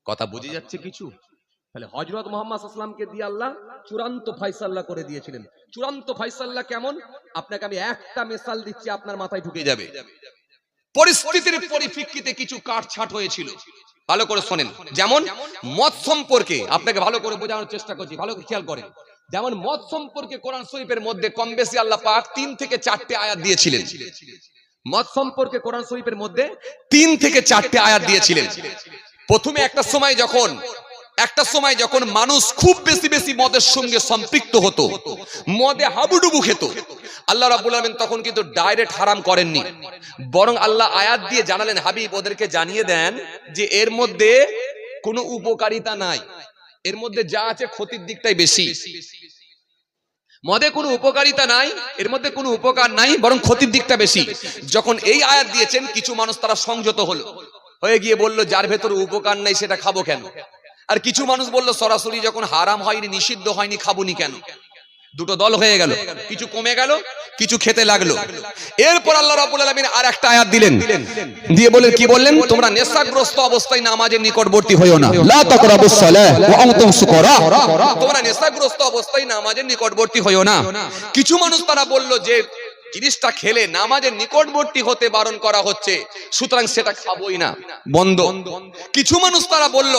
কথা বুঝে যাচ্ছে কিছু? তাহলে হযরত মুহাম্মদ সাল্লাল্লাহু আলাইহি ওয়াসাল্লামকে দিয়ে আল্লাহ চূড়ান্ত ফয়সালা করে দিয়েছিলেন। চূড়ান্ত ফয়সালা কেমন? আপনাকে আমি একটা মিসাল দিচ্ছি, আপনার মাথায় ঢুকে যাবে। পরিস্থিতির পরিপ্রেক্ষিতে কিছু কাটছাঁট হয়েছিল, ভালো করে শোনেন। যেমন মদ সম্পর্কে আপনাকে ভালো করে বোঝানোর চেষ্টা করছি, ভালো করে খেয়াল করেন। যেমন মদ সম্পর্কে কোরআন শরীফের মধ্যে কম বেশি আল্লাহ পাক 3 থেকে 4টে আয়াত দিয়েছিলেন। মদ সম্পর্কে কোরআন শরীফের মধ্যে 3 থেকে 4টে আয়াত দিয়েছিলেন। প্রথমে একটা সময় যখন মানুষ খুব বেশি মদের সঙ্গে সম্পৃক্ত হতো, মদে হাবুডুবু খেত, আল্লাহ রাব্বুল আলামিন তখন কিন্তু ডাইরেক্ট হারাম করেননি, বরং আল্লাহ আয়াত দিয়ে জানালেন, হাবিব ওদেরকে জানিয়ে দেন যে এর মধ্যে কোনো উপকারিতা নাই, এর মধ্যে যা আছে ক্ষতির দিকটাই বেশি। মদে কোনো উপকারিতা নাই, এর মধ্যে কোনো উপকার নাই, বরং ক্ষতির দিকটা বেশি। যখন এই আয়াত দিয়েছেন, কিছু মানুষ তারা সংযত হয়ে গিয়ে বলল, যার ভেতরে উপকার নাই সেটা খাবো কেন? আর কিছু মানুষ বলল, সরাসরি যখন হারাম হয়নি, নিষিদ্ধ হয়নি, খাবুনি কেন? দুটো দল হয়ে গেল, কিছু কমে গেল, কিছু খেতে লাগলো। এরপর আল্লাহ রাব্বুল আলামিন আর একটা আয়াত দিলেন, দিয়ে বলেন, কি বললেন? তোমরা নেশাগ্রস্ত অবস্থায় নামাজের নিকটবর্তী হইও না, লা তাকরাবুস সালাহ ওয়া আনতুম সুকারা, তোমরা নেশাগ্রস্ত অবস্থায় নামাজের নিকটবর্তী হইও না। কিছু মানুষ তারা বলল যে জিনিসটা খেলে নামাজের নিকটবর্তী হতে বারণ করা হচ্ছে, সুতরাং সেটা খাবোই না, বন্ধ। কিছু মানুষ তারা বলল,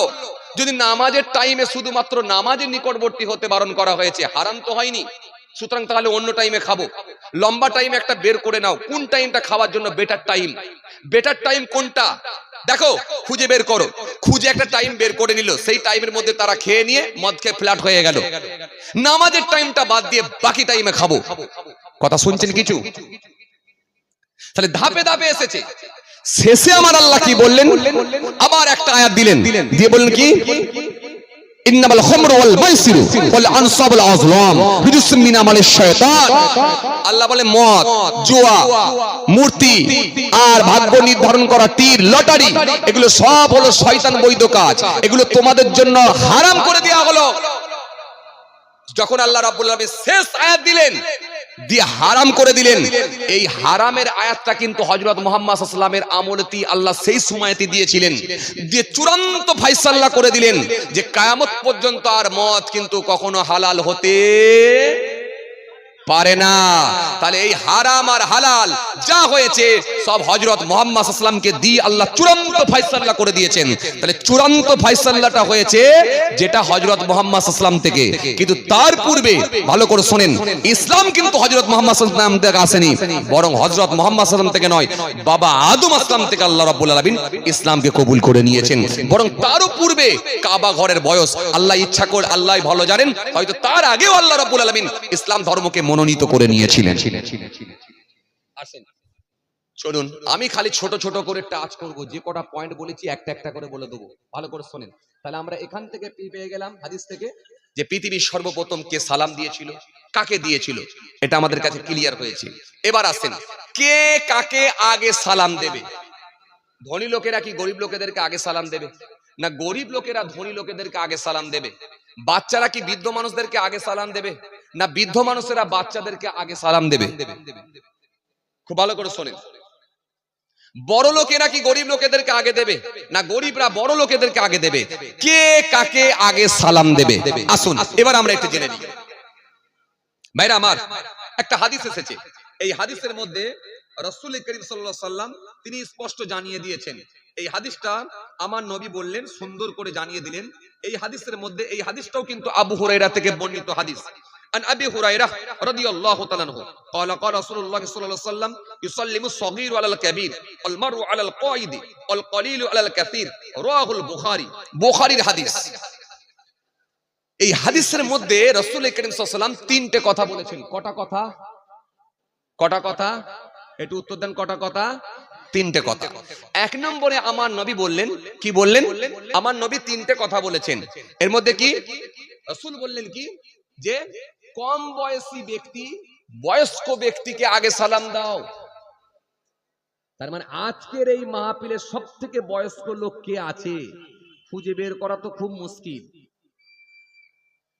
যদি নামাজের টাইমে শুধুমাত্র নামাজের নিকটবর্তী হতে বারণ করা হয়েছে, হারাম তো হয়নি, সুতরাং তাহলে অন্য টাইমে খাবো। লম্বা টাইম একটা বের করে নাও, কোন টাইমটা খাওয়ার জন্য বেটার টাইম কোনটা দেখো, খুঁজে বের করো। খুঁজে একটা টাইম বের করে নিল, সেই টাইমের মধ্যে তারা খেয়ে নিয়ে মদ খেয়ে ফ্ল্যাট হয়ে গেল। নামাজের টাইমটা বাদ দিয়ে বাকি টাইমে খাবো। কথা শুনছেন কিছু? তাহলে ধাপে ধাপে এসেছে। শেষে আমার আল্লাহ কি বললেন? আবার একটা আয়াত দিলেন, দিয়ে বললেন কি? ইন্নামাল খামরু ওয়াল মাইসিরু ওয়াল আনসাবুল আযলাম রিজসুম মিন আমালিশ শায়তান। আল্লাহ বলে মদ, জুয়া, মূর্তি আর ভাগ্য নির্ধারণ করা তীর, লটারি, এগুলো সব হলো শয়তান বৈধ কাজ, এগুলো তোমাদের জন্য হারাম করে দেওয়া হলো। যখন আল্লাহ রাব্বুল আলামিন শেষ আয়াত দিলেন, দিয়ে হারাম করে দিলেন, এই হারামের আয়াতটা কিন্তু হযরত মুহাম্মদ সাল্লাল্লাহু আলাইহি ওয়াসাল্লামের আমলতি আল্লাহ সেই সময়তে দিয়েছিলেন, দিয়ে চূড়ান্ত ফায়সালা করে দিলেন যে কিয়ামত পর্যন্ত আর মদ কিন্তু কখনো হালাল হতে পারে না। তাহলে এই হারাম আর হালাল যা হয়েছে সব হযরত মুহাম্মদ সাল্লাল্লাহু আলাইহি ওয়াসাল্লামকে দিয়ে আল্লাহ চূড়ান্ত ফায়সালা করে দিয়েছেন। তাহলে চূড়ান্ত ফায়সালাটা হয়েছে যেটা হযরত মুহাম্মদ সাল্লাল্লাহু আলাইহি ওয়াসাল্লাম থেকে। কিন্তু তার পূর্বে ভালো করে শুনেন, ইসলাম কিন্তু হযরত মুহাম্মদ সাল্লাল্লাহু আলাইহি ওয়াসাল্লাম থেকে আসেনি, বরং হযরত মুহাম্মদ সাল্লাল্লাহু আলাইহি ওয়াসাল্লাম থেকে নয়, বাবা আদম আসলাম থেকে আল্লাহ রাব্বুল আলামিন ইসলামকে কবুল করে নিয়েছেন। বরং তারও পূর্বে কাবা ঘরের বয়স আল্লাহ ইচ্ছা করে, আল্লাহ ভালো জানেন, হয়তো তার আগেও আল্লাহ রাব্বুল আলামিন ইসলাম ধর্মকে মনোনীত করে নিয়েছিলেন। আসেন শুনুন, আমি খালি ছোট ছোট করে টাচ করব, যে কটা পয়েন্ট বলেছি একটা একটা করে বলে দেবো, ভালো করে শোনেন। তাহলে আমরা এখান থেকে পেয়ে গেলাম হাদিস থেকে যে পৃথিবীর সর্বপ্রথম কে সালাম দিয়েছিল, কাকে দিয়েছিল, এটা আমাদের কাছে ক্লিয়ার হয়েছে। এবার আসেন, কে কাকে আগে সালাম দেবে? ধনী লোকেরা কি গরিব লোকেদেরকে আগে সালাম দেবে? না গরিব লোকেরা ধনী লোকেদেরকে আগে সালাম দেবে? বাচ্চারা কি বৃদ্ধ মানুষদেরকে আগে সালাম দেবে? না বৃদ্ধ মানুষেরা বাচ্চাদেরকে আগে সালাম দেবে? খুব ভালো করে শোনেন। বড় লোকেরা কি গরিব লোকেদেরকে আগে দেবে? না গরিবরা বড় লোকেদেরকে আগে দেবে? কে কাকে আগে সালাম দেবে? আসুন এবার আমরা একটু জেনে নিই। ভাইরা আমার, একটা হাদিস এসেছে, এই হাদিসের মধ্যে রাসূল করিম সাল্লাল্লাহু আলাইহি ওয়াসাল্লাম তিনি স্পষ্ট জানিয়ে দিয়েছেন। এই হাদিসটা আমার নবী বললেন, সুন্দর করে জানিয়ে দিলেন। এই হাদিসের মধ্যে, এই হাদিসটাও কিন্তু আবু হুরায়রা থেকে বর্ণিত হাদিস। عن أبي هريرة رضي الله تعالى عنه قال قال رسول الله صلى الله عليه وسلم يسلم الصغير على الكبير والمرء على القائد والقليل على الكثير رواه البخاري। বুখারীর হাদিস। এই হাদিসের মধ্যে রাসূল করিম সাল্লাল্লাহু আলাইহি ওয়াসাল্লাম তিনটে কথা বলেছেন। কটা কথা একটু উত্তর দেন। কটা কথা? তিনটে কথা। এক নম্বরে আমার নবী বললেন, কি বললেন? আমার নবী তিনটে কথা বলেছেন। এর মধ্যে কি রাসূল বললেন কি, যে কম বয়সী ব্যক্তি বয়স্ক ব্যক্তিকে আগে সালাম দাও। তার মানে আজকের এই মাহফিলের সব থেকে বয়স্ক লোক কে আছে খুঁজে বের করা তো খুব মুশকিল।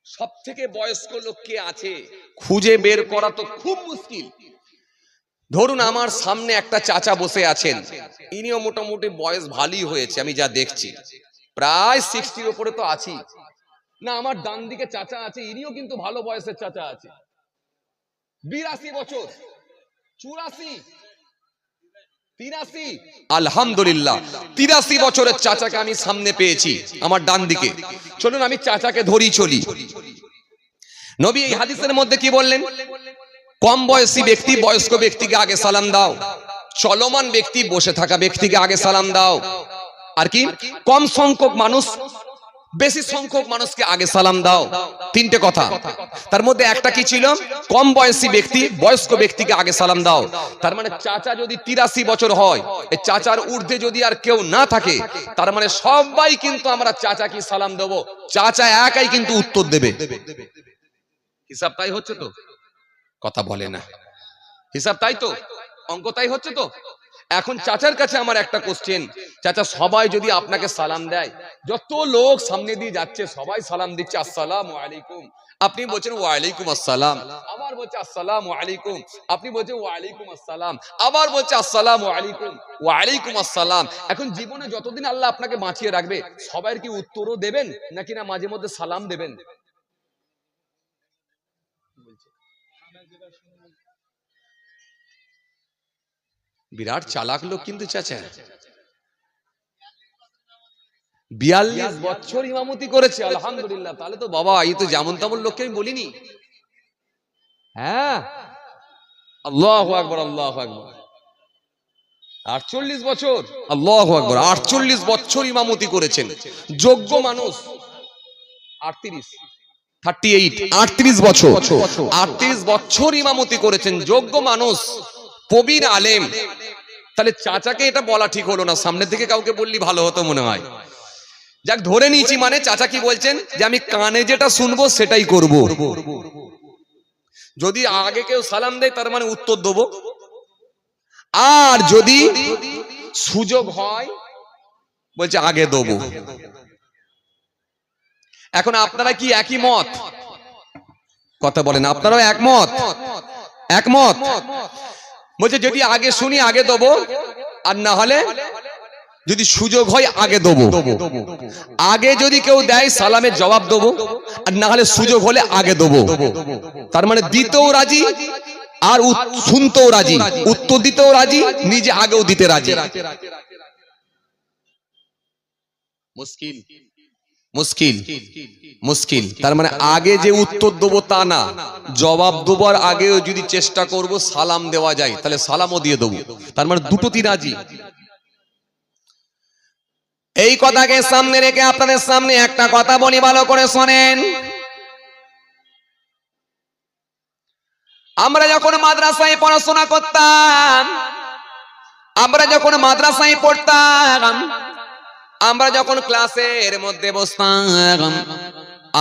সব থেকে বয়স্ক লোক কে আছে খুঁজে বের করা তো খুব মুশকিল। ধরুন আমার সামনে একটা চাচা বসে আছেন, ইনিও মোটামুটি বয়স ভালোই হয়েছে, আমি যা দেখছি প্রায় 60-র উপরে তো আছি। না আমার ডান দিকে চাচা আছে, ইনিও কিন্তু ভালো বয়সের চাচা আছে, 82 বছর, 84, 83, আলহামদুলিল্লাহ 83 বছরের চাচাকে আমি সামনে পেয়েছি আমার ডান দিকে। চলুন আমি চাচাকে ধরি চলি। নবী এই হাদিসের মধ্যে কি বললেন? কম বয়সী ব্যক্তি বয়স্ক ব্যক্তিকে আগে সালাম দাও, চলমান ব্যক্তি বসে থাকা ব্যক্তিকে আগে সালাম দাও, আর কি কম সংখ্যক মানুষ বেশি সংখ্যক মানুষকে আগে সালাম দাও। তিনটে কথা, তার মধ্যে একটা কি ছিল? কম বয়সী ব্যক্তি বয়স্ক ব্যক্তিকে আগে সালাম দাও। তার মানে চাচা যদি 83 বছর হয়, এই চাচার ঊর্ধ্বে যদি আর কেউ না থাকে, তার মানে সবাই কিন্তু আমরা চাচাকে সালাম দেবো, চাচা একাই কিন্তু উত্তর দেবে। হিসাব তাই হচ্ছে তো? কথা বলে না। হিসাব তাই তো? অঙ্ক তাই হচ্ছে তো? এখন চাচার কাছে আমার একটা কোশ্চেন, চাচা সবাই যদি আপনাকে সালাম দেয়, যত লোক সামনে দিয়ে যাচ্ছে সবাই সালাম দিচ্ছে আসসালামু আলাইকুম, আপনি বলছেন ওয়ালাইকুম আসসালাম, আবার বলছে আসসালামু আলাইকুম, আপনি বলছেন ওয়ালাইকুম আসসালাম, আবার বলছে আসসালামু আলাইকুম, ওয়ালাইকুম আসসালাম। এখন জীবনে যতদিন আল্লাহ আপনাকে বাঁচিয়ে রাখবে, সবার কি উত্তরও দেবেন নাকি না মাঝে মধ্যে সালাম দেবেন? বিরাট চালাক লোক কিন্তু চাচা। 42 বছর ইমামতি করেছে, আলহামদুলিল্লাহ। তাহলে তো বাবা এই তো যেমন তেমন লোককে আমি বলিনি। হ্যাঁ, আল্লাহু আকবার, আল্লাহু আকবার। 48 বছর, আল্লাহু আকবার, 48 বছর ইমামতি করেছেন। যোগ্য মানুষ 38 বছর, 38 বছর ইমামতি করেছেন, যোগ্য মানুষ, প্রবীণ আলেম। তাহলে চাচাকে এটা বলা ঠিক হলো না, সামনে থেকে কাউকে বললি ভালো হতো মনে হয়। যাক, ধরে নিয়েছি, মানে চাচা কি বলছেন যে আমি কানে যেটা শুনবো সেটাই করব। যদি আগে কেউ সালাম দেয় তার মানে উত্তর দেবো, আর যদি সুযোগ হয় বলছে আগে দেবো। এখন আপনারা কি একই মত? কথা বলেন, আপনারাও একমত? একমত বলছে যদি আগে শুনি আগে দেবো, আর না হলে যদি সুযোগ হয় আগে দেবো। আগে যদি কেউ দেয় সালামের জবাব দেবো, আর না হলে সুযোগ হলে আগে দেবো। তার মানে দিতেও রাজি আর শুনতেও রাজি, উত্তর দিতেও রাজি, নিজে আগেও দিতে রাজি। মুশকিল মুশকিল মুশকিল। তার মানে আগে যে উত্তর দেবো তা না, জবাব দেবার আগেও যদি চেষ্টা করব সালাম দেওয়া যায়, তাহলে সালামও দিয়ে দেবো। তার মানে দুটোতে রাজি। এই কথাকে সামনে রেখে আপনাদের সামনে একটা কথা বলি, ভালো করে শোনেন। আমরা যখন মাদ্রাসায় পড়াশোনা করতাম, আমরা যখন মাদ্রাসায় পড়তাম, আমরা যখন ক্লাসের মধ্যে বসতাম,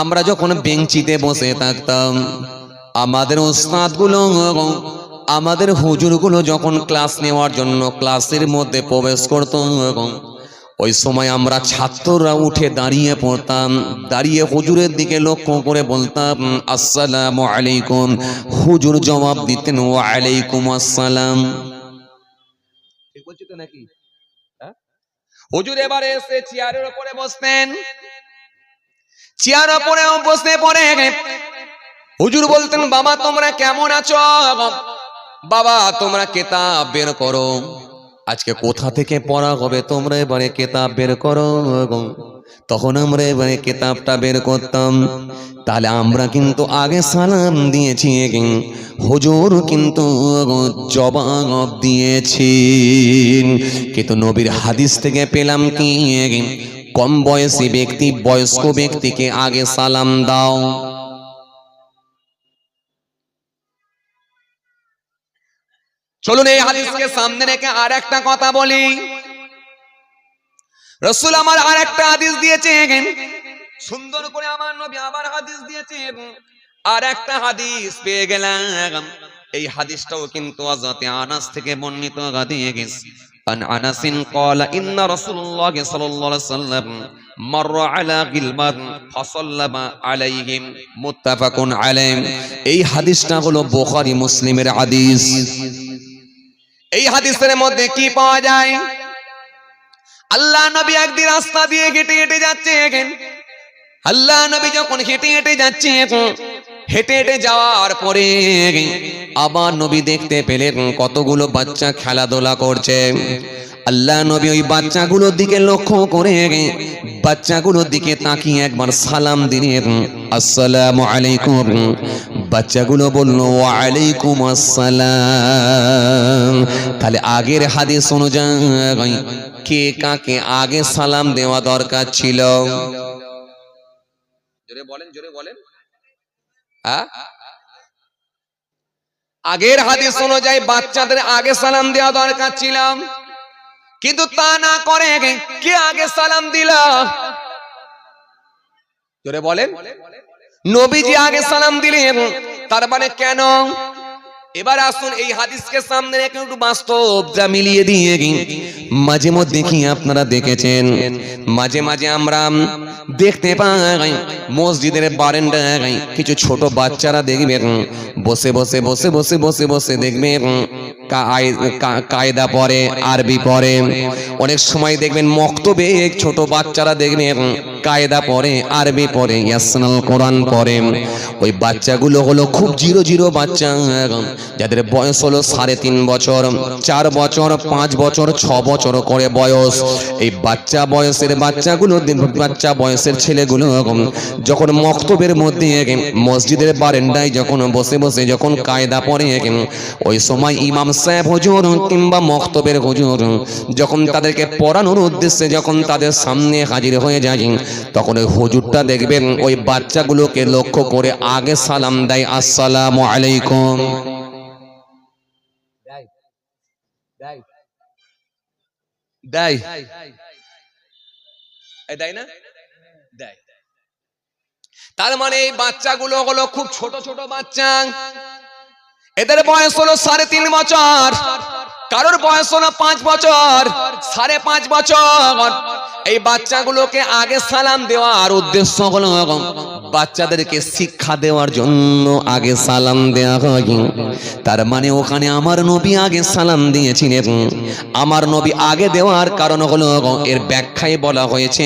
আমরা যখন বেঞ্চিতে বসে থাকতাম, আমাদের উস্তাদ গুলো, আমাদের হুজুর গুলো যখন ক্লাস নেওয়ার জন্য ক্লাসের মধ্যে প্রবেশ করত, ওই সময় আমরা ছাত্ররা উঠে দাঁড়িয়ে পড়তাম, দাঁড়িয়ে হুজুরের দিকে লক্ষ্য করে বলতাম আসসালামু আলাইকুম। হুজুর জবাব দিতেন ওয়া আলাইকুম আসসালাম। ঠিক বলছি তো নাকি? হুজুর এবারে এসে চেয়ারের উপরে বসতেন, চেয়ারের উপরে বসে পড়ে হুজুর বলতেন বাবা তোমরা কেমন আছো, বাবা তোমরা কিতাব বের করো, আজকে কোথা থেকে পড়া হবে তোমরা এবারে কিতাব বের করো। তখন আমরা এবারে কিতাবটা বের করতাম, তাহলে আমরা কিন্তু আগে সালাম দিয়েছি, হুজুর কিন্তু জবাব দিয়েছি। কিন্তু নবীর হাদিস থেকে পেলাম কি কম বয়সী ব্যক্তি বয়স্ক ব্যক্তিকে আগে সালাম দাও। চলুন এই হাদিসকে সামনে রেখে আর একটা কথা বলি। রাসূল আমার আর একটা হাদিস দিয়েছেন, সুন্দর করে আমার নবী আবার হাদিস দিয়েছেন। আর একটা হাদিস পেয়ে গেলাম, এই হাদিসটাও কিন্তু হযরত আনাস থেকে বর্ণিত হাদিস। আন আনাসিন ক্বালা ইন্না রাসূলুল্লাহ সাল্লাল্লাহু আলাইহি ওয়াসাল্লাম মাররা আলা গিলমান ফাসাল্লামা আলাইহিম, মুত্তাফাকুন আলাইহি। এই হাদিসটা হলো বুখারী মুসলিমের হাদিস। এই হাদিসের মধ্যে কি পাওয়া যায়? আল্লাহ নবী একদিন রাস্তা দিয়ে হেঁটে হেঁটে যাচ্ছেন। আল্লাহ নবী যখন হেঁটে হেঁটে যাচ্ছেন, হেঁটে হেঁটে যাওয়ার পরে আবার নবী দেখতে পেলেন কতগুলো বাচ্চা খেলাধুলা করছে। আল্লাহ নবী ওই বাচ্চাগুলোর দিকে লক্ষ্য করে বাচ্চাগুলোর দিকে তাকিয়ে একবার সালাম দিলেন, আসসালামু আলাইকুম। বাচ্চাগুলো বলল ওয়া আলাইকুম আসসালাম। তাহলে আগের হাদিস অনুযায়ী কে কাকে আগে সালাম দেওয়া দরকার ছিল? জোরে বলেন, জোরে বলেন। আগের হাদিস অনুযায়ী বাচ্চাদের আগে সালাম দেওয়া দরকার ছিল, কিন্তু তা না করে কে আগে সালাম দিল? জোরে বলেন। নবীজি আগে সালাম দিলেন, তার মানে কেন? এবার আসুন এই হাদিসকে সামনে রেখে একটু বাস্তবটা মিলিয়ে দিয়ে মাঝে মধ্যে কি আপনারা দেখেছেন, মাঝে মাঝে আমরা দেখতে পাই মসজিদের বারান্দায় কিছু ছোট বাচ্চারা দেখবেন বসে বসে বসে বসে বসে বসে দেখবেন কায়দা পড়ে, আরবি পড়ে। অনেক সময় দেখবেন মক্তবে ছোট বাচ্চারা দেখবেন কায়দা পড়ে, আরবি পড়ে, ইয়াসনাল কোরআন পড়ে। ওই বাচ্চাগুলো হলো খুব জিরো জিরো বাচ্চা, যাদের বয়স হলো 3.5 বছর, 4 বছর, 5 বছর, 6 বছর করে বয়স। এই বাচ্চা বয়সের বাচ্চাগুলো, বাচ্চা বয়সের ছেলেগুলো যখন মক্তবের মধ্যে মসজিদের বারান্দায় যখন বসে বসে যখন কায়দা পড়ে, ওই সময় ইমাম সাহেব হুজুর কিংবা মক্তবের হুজুর যখন তাদেরকে পড়ানোর উদ্দেশ্যে যখন তাদের সামনে হাজির হয়ে যায়, তখন ওই হুজুরটা দেখবেন ওই বাচ্চাগুলোকে লক্ষ্য করে আগে সালাম দেয়, আসসালামু আলাইকুম। দেয় না? দেয়। তার মানে এই বাচ্চাগুলো হলো খুব ছোট ছোট বাচ্চা, এদের বয়স হলো 3.5 বছর, কারোর বয়স হলো 5 বছর, 5.5 বছর। এই বাচ্চাগুলোকে আগে সালাম দেওয়ার উদ্দেশ্য হলো বাচ্চাদেরকে শিক্ষা দেওয়ার জন্য আগে সালাম দেওয়া হয়। তার মানে ওখানে আমার নবী আগে সালাম দিয়েছিলেন। আমার নবী আগে দেওয়ার কারণ হলো, এর ব্যাখ্যায় বলা হয়েছে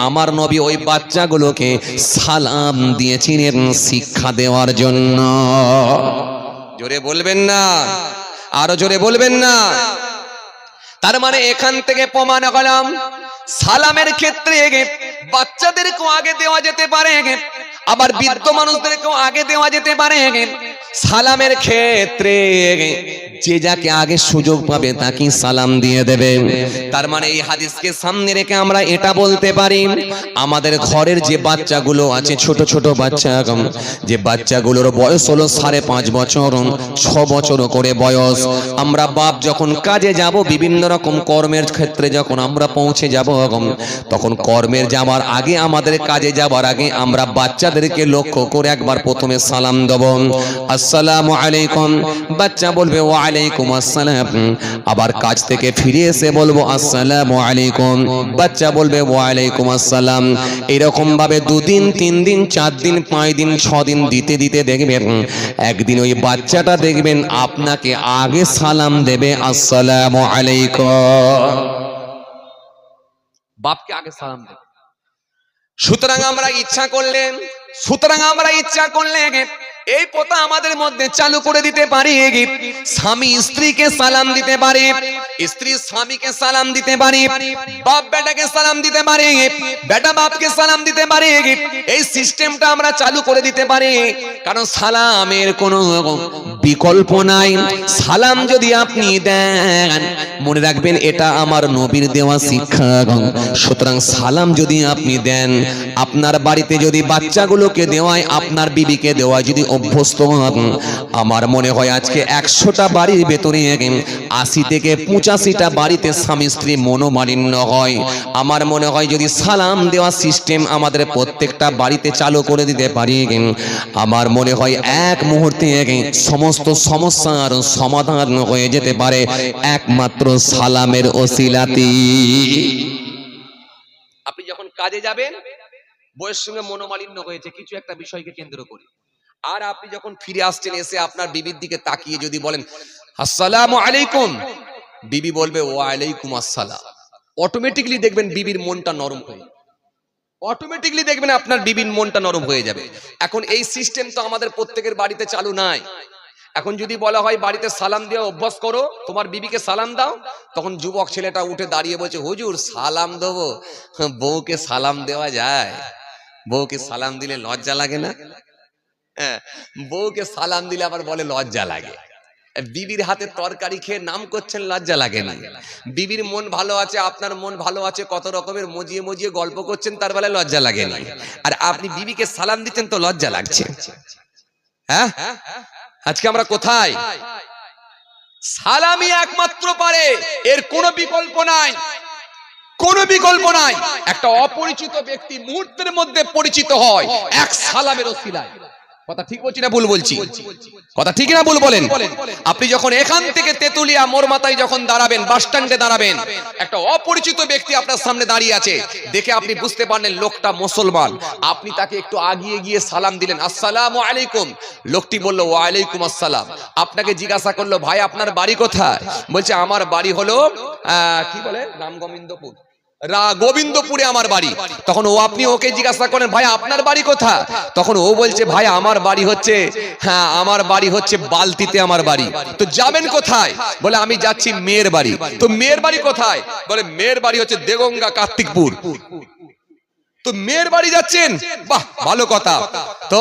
আমার নবী ওই বাচ্চাগুলোকে সালাম দিয়েছিলেন শিক্ষা দেওয়ার জন্য। জোরে বলবেন না, আরো জোরে বলবেন না। তার মানে এখান থেকে প্রমাণ হলাম সালামের ক্ষেত্রে বাচ্চাদেরকেও আগে দেওয়া যেতে পারে, আবার বৃদ্ধ মানুষদেরকেও আগে দেওয়া যেতে পারে। সালামের ক্ষেত্রে যে যাকে আগে সুযোগ পাবে তাকে সালাম দিয়ে দেবে। তার মানে এই হাদিসকে সামনে রেখে আমরা এটা বলতে পারি, আমাদের ঘরের যে বাচ্চাগুলো আছে, ছোট ছোট বাচ্চা, যে বাচ্চাগুলোর বয়স হলো 5.5 বছর, 6 বছর করে বয়স, আমরা বাপ যখন কাজে যাব, বিভিন্ন রকম কর্মের ক্ষেত্রে যখন আমরা পৌঁছে যাব, তখন কর্মের যাওয়ার আগে, আমাদের কাজে যাওয়ার আগে আমরা বাচ্চাদেরকে লক্ষ্য করে একবার প্রথমে সালাম দেব, আসসালামু আলাইকুম। বাচ্চা বলবে ওয়া আলাইকুম আসসালাম। আবার কাজ থেকে ফিরে এসে বলবো আসসালামু আলাইকুম, বাচ্চা বলবে ওয়া আলাইকুম আসসালাম। এরকম ভাবে 2 দিন, 3 দিন, 4 দিন, 5 দিন, 6 দিন দিতে দিতে দেখবেন একদিন ওই বাচ্চাটা দেখবেন আপনাকে আগে সালাম দেবে, আসসালামু আলাইকুম। বাপকে আগে সালাম দেবে। সুতরাং আমরা ইচ্ছা করলে এই প্রথা আমাদের মধ্যে চালু করে দিতে পারি। স্বামী স্ত্রীকে সালাম দিতে পারে, স্ত্রী স্বামীকে সালাম দিতে পারে, বাপ বেটাকে সালাম দিতে পারে, বেটা বাপকে সালাম দিতে পারে। এই সিস্টেমটা আমরা চালু করে দিতে পারি, কারণ সালামের কোনো বিকল্প নাই। সালাম যদি আপনি দেন, মনে রাখবেন এটা আমার নবীর দেওয়া শিক্ষা। সুতরাং সালাম যদি আপনি দেন, আপনার বাড়িতে যদি বাচ্চাগুলোকে দেওয়ায়, আপনার বিবিকে দেওয়ায় যদি অভ্যস্ত হন, আমার মনে হয় আজকে 100টা বাড়ির ভেতরে 80 থেকে 85টা বাড়িতে স্বামী স্ত্রী মনোমালিন্য হয়। আমার মনে হয় যদি সালাম দেওয়া সিস্টেম আমাদের প্রত্যেকটা বাড়িতে চালু করে দিতে পারি, আমার মনে হয় এক মুহূর্তে সমস্ত সমস্যার সমাধান হয়ে যেতে পারে একমাত্র সালামের ওসিলাতে। আপনি যখন কাজে যাবেন, বউয়ের সঙ্গে মনোমালিন্য হয়েছে কিছু একটা বিষয়কে কেন্দ্র করে, আর আপনি যখন ফিরে আসছেন, এসে আপনার বিবির দিকে তাকিয়ে যদি বলেন আসসালামু আলাইকুম, বিবি বলবে ওয়া আলাইকুম আসসালাম, অটোমেটিক্যালি দেখবেন বিবির মনটা নরম হয়ে যাবে। অটোমেটিক্যালি দেখবেন আপনার বিবির মনটা নরম হয়ে যাবে। এখন এই সিস্টেম তো আমাদের প্রত্যেকের বাড়িতে চালু নাই। এখন যদি বলা হয় বাড়িতে সালাম দেওয়া অভ্যাস করো, তোমার বিবিকে সালাম দাও, তখন যুবক ছেলেটা উঠে দাঁড়িয়ে বলছে হুজুর সালাম দেবো, বউকে সালাম দেওয়া যায়? বউকে সালাম দিলে লজ্জা লাগে না? হ্যাঁ, বউকে সালাম দিলে আবার বলে লজ্জা লাগে। বিবির হাতে তরকারি খেয়ে নাম করছেন, লজ্জা লাগে না? বিবির মন ভালো আছে, আপনার মন ভালো আছে, কত রকমের মজিয়ে মজিয়ে গল্প করছেন, তার বেলায় লজ্জা লাগে না। আর আপনি বিবিকে সালাম দিচ্ছেন তো লজ্জা লাগছে। হ্যাঁ, আজকে আমরা কোথায়? সালামি একমাত্র পারে, এর কোনো বিকল্প নাই, কোনো বিকল্প নাই। একটা অপরিচিত ব্যক্তি মুহূর্তের মধ্যে পরিচিত হয় এক সালামের ওসিলায়। কথা ঠিক বলছি না ভুল বলছি? কথা ঠিক না ভুল বলেন? আপনি যখন এখান থেকে তেতুলিয়া মোড় মাথায় যখন দাঁড়াবেন, বাস স্ট্যান্ডে দাঁড়াবেন, একটা অপরিচিত ব্যক্তি আপনার সামনে দাঁড়িয়ে আছে, দেখে আপনি বুঝতে পারলেন লোকটা মুসলমান। আপনি তাকে একটু আগিয়ে গিয়ে সালাম দিলেন, আসসালামু আলাইকুম। লোকটি বলল ওয়ালাইকুম আসসালাম। আপনাকে জিজ্ঞাসা করলো ভাই আপনার বাড়ি কোথায়? বলছে আমার বাড়ি হলো কি বলে রামগোবিন্দপুর, গোবিন্দপুরে আমার বাড়ি। তখন ও আপনি ওকে জিজ্ঞাসা করেন ভাই আপনার বাড়ি কোথায়? তখন ও বলছে ভাই আমার বাড়ি হচ্ছে, হ্যাঁ আমার বাড়ি হচ্ছে বালতিতে আমার বাড়ি। তো যাবেন কোথায়? বলে আমি যাচ্ছি মেয়ের বাড়ি। তো মেয়ের বাড়ি কোথায়? বলে মেয়ের বাড়ি হচ্ছে দেগঙ্গা কার্তিকপুর। তো মেয়ের বাড়ি যাচ্ছেন, বাহ ভালো কথা। তো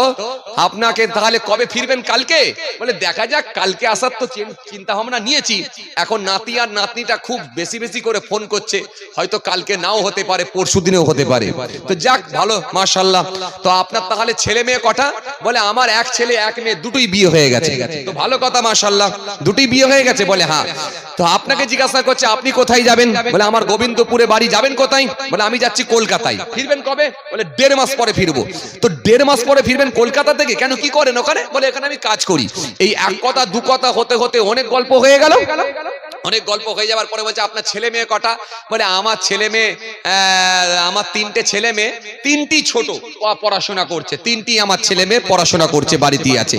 আপনাকে তাহলে কবে ফিরবেন? কালকে? বলে দেখা যাক, কালকে আসার তো চিন্তা ভাবনা নিয়েছি। এখন নাতি আর নাতনিটা খুব বেশি বেশি করে ফোন করছে, হয়তো কালকে নাও হতে পারে, পরশু দিনেও হতে পারে। তো যাক ভালো, মাশাআল্লাহ। তো আপনার তাহলে ছেলে মেয়ে কটা? বলে আমার এক ছেলে এক মেয়ে, দুটোই বিয়ে হয়ে গেছে। তো ভালো কথা, মাশাআল্লাহ, দুটোই বিয়ে হয়ে গেছে। বলে হ্যাঁ। তো আপনাকে জিজ্ঞাসা করছে আপনি কোথায় যাবেন? বলে আমার গোবিন্দপুরে বাড়ি। যাবেন কোথায়? বলে আমি যাচ্ছি কলকাতায়। ফিরবেন কবে? বলে 1.5 মাস পরে ফিরবো। তো 1.5 মাস পরে ফিরবেন কলকাতা থেকে? কেন, কি করেন ওখানে? বলে এখানে আমি কাজ করি। এই এক কথা দু কথা হতে হতে অনেক গল্প হয়ে গেল। অনেক গল্প হয়ে যাওয়ার পরে বলছে আপনার ছেলে মেয়ে কটা? বলে আমার ছেলে মেয়ে, আমার 3টে ছেলে মেয়ে, 3টি ছোট, পড়াশোনা করছে। 3টি আমার ছেলে মেয়ে পড়াশোনা করছে, বাড়িতেই আছে।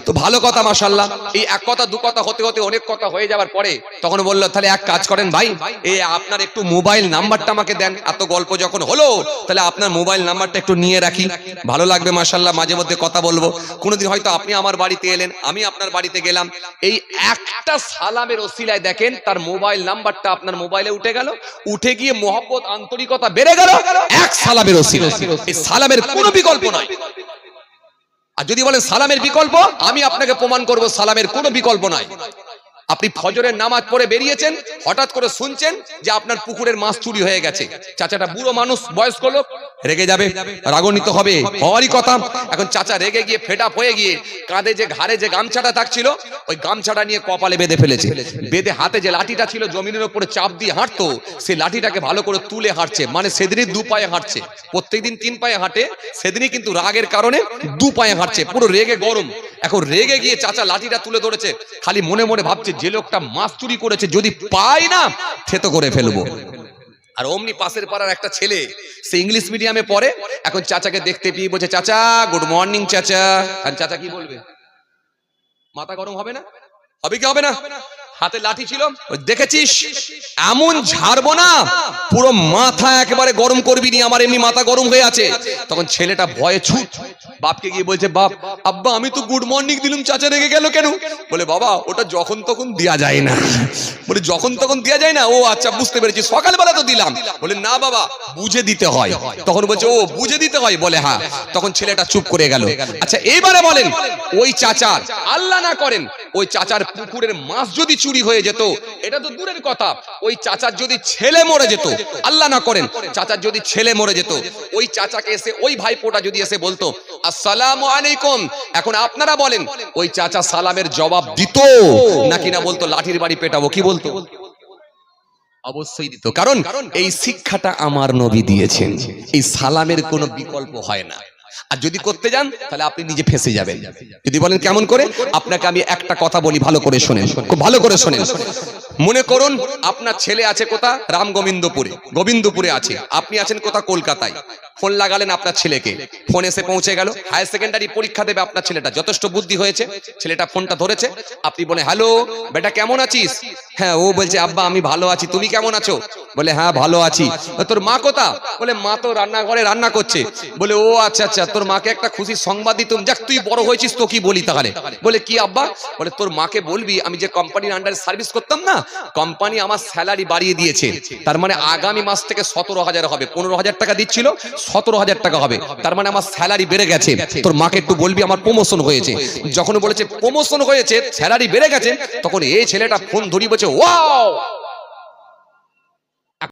তো ভালো কথা, মাশাআল্লাহ। এই এক কথা দু কথা হতে হতে অনেক কথা হয়ে যাওয়ার পরে তখন বললো তাহলে এক কাজ করেন ভাই, এই আপনার একটু মোবাইল নাম্বারটা আমাকে দেন। এত গল্প যখন হলো তাহলে আপনার মোবাইল নাম্বারটা একটু নিয়ে রাখি, ভালো লাগবে মাশাআল্লাহ, মাঝে মধ্যে কথা বলবো। কোনোদিন হয়তো আপনি আমার বাড়িতে এলেন, আমি আপনার বাড়িতে গেলাম, এই একটা সালামের ওসিলায় দেখেন তার মোবাইল নাম্বারটা আপনার মোবাইলে উঠে গেল, উঠে গিয়ে মহব্বত আন্তরিকতা বেড়ে গেল এক সালামের ওসিলায়। এই সালামের কোনো বিকল্প নাই। আর যদি বলেন সালামের বিকল্প, আমি আপনাকে প্রমাণ করব সালামের কোনো বিকল্প নাই। আপনি ফজরের নামাজ পড়ে বেরিয়েছেন, হঠাৎ করে শুনছেন যে আপনার পুকুরের মাছ চুরি হয়ে গেছে। চাচাটা বুড়ো মানুষ, বয়স্ক লোক, রেগে যাবে, রাগান্বিত হবে, হওয়ারই কথা। এখন চাচা রেগে গিয়ে ফেড আপ হয়ে গিয়ে কাঁধে যে ঘাড়ে যে গামছাটা থাকছিল, ওই গামছাটা নিয়ে কপালে বেঁধে ফেলেছে। বেঁধে হাতে যে লাঠিটা ছিল জমিনের উপরে চাপ দিয়ে হাঁটতো, সেই লাঠিটাকে ভালো করে তুলে হাঁটছে। মানে সেদিনই 2 পায়ে হাঁটছে, প্রত্যেকদিন 3 পায়ে হাঁটে, সেদিনই কিন্তু রাগের কারণে 2 পায়ে হাঁটছে, পুরো রেগে গরম। এখন রেগে গিয়ে চাচা লাঠিটা তুলে ধরেছে, খালি মনে মনে ভাবছে যে লোকটা মাছ চুরি করেছে যদি পাই না থেতো করে ফেলবো। আর অমনি পাশের পাড়ার একটা ছেলে, সে ইংলিশ মিডিয়ামে পড়ে, এখন চাচাকে দেখতে পেয়ে বলছে চাচা গুড মর্নিং চাচা। আর চাচা কি বলবে? মাথা গরম হবে না? হবে কি হবে না? হাতে লাঠি ছিল, দেখেছিস এমন ঝাড়বো না পুরো মাথা একেবারে গরম করবি নি, আমার এমনি মাথা গরম হয়ে আছে। তখন ছেলেটা ভয়ে ছুট বাপকে গিয়ে বলছে বাপ, আব্বা আমি তো গুড মর্নিং দিলাম, চাচা রেগে গেল কেন? বলে বাবা ওটা যখন তখন দেয়া যায় না। বলে যখন তখন দেয়া যায় না? ও আচ্ছা বুঝতে পেরেছি, সকালবেলা তো দিলাম। বলে না বাবা বুঝে দিতে হয়। তখন বলছে ও বুঝে দিতে হয়? বলে হ্যাঁ। তখন ছেলেটা চুপ করে গেল। আচ্ছা এইবারে বলেন, ওই চাচার, আল্লাহ না করেন, ওই চাচার পুকুরের মাছ যদি চুরি হয়ে যেত, এটা তো দূরের কথা, ওই চাচার যদি ছেলে মরে যেত, আল্লাহ না করেন চাচার যদি ছেলে মরে যেত, ওই চাচাকে এসে ওই ভাইপোটা যদি এসে বলতো আসসালামু আলাইকুম, এখন আপনারা বলেন ওই চাচা সালামের জবাব দিত নাকি না বলতো লাঠির বাড়ি পেটাবো? কি বলতো? অবশ্যই দিত, কারণ এই শিক্ষাটা আমার নবী দিয়েছেন, এই সালামের কোনো বিকল্প হয় না। আর যদি করতে যান তাহলে আপনি নিজে ফেঁসে যাবেন। যদি বলেন কেমন করে, আপনাকে আমি একটা কথা বলি, ভালো করে শোনেন, খুব ভালো করে শোনেন। মনে করুন আপনার ছেলে আছে কোথা? রামগোবিন্দপুরে, গোবিন্দপুরে আছে, আপনি আছেন কোথা? কলকাতায়। ফোন লাগালেন আপনার ছেলেকে, ফোন এসে পৌঁছে গেল। হায়ার সেকেন্ডারি পরীক্ষা দেবে আপনার ছেলেটা, যথেষ্ট বুদ্ধি হয়েছে, ছেলেটা ফোনটা ধরেছে। আপনি বলে, হ্যালো বেটা কেমন আছিস? হ্যাঁ। ও বলছে, আব্বা আমি ভালো আছি, তুমি কেমন আছো? বলে, হ্যাঁ ভালো আছি। তোর মা কোথা? বলে, মা তো রান্নাঘরে রান্না করছে। বলে, ও আচ্ছা আচ্ছা, তোর মাকে একটা খুশির সংবাদ দিতুম, যাক তুই বড় হয়েছিস তো কি বলি তাহলে। বলে, কি আব্বা? বলে, তোর মাকে বলবি আমি যে কোম্পানির আন্ডারে সার্ভিস করতাম না, কোম্পানি আমার স্যালারি বাড়িয়ে দিয়েছে। তার মানে আগামী মাস থেকে 17,000 হবে। 15,000 টাকা দিচ্ছিল, 17,000 টাকা হবে। তার মানে আমার স্যালারি বেড়ে গেছে। তোর মাকে একটু বলবি আমার প্রমোশন হয়েছে। যখন বলেছে প্রমোশন হয়েছে, স্যালারি বেড়ে গেছে, তখন এই ছেলেটা ফোন ধরি বলছে, ওয়াও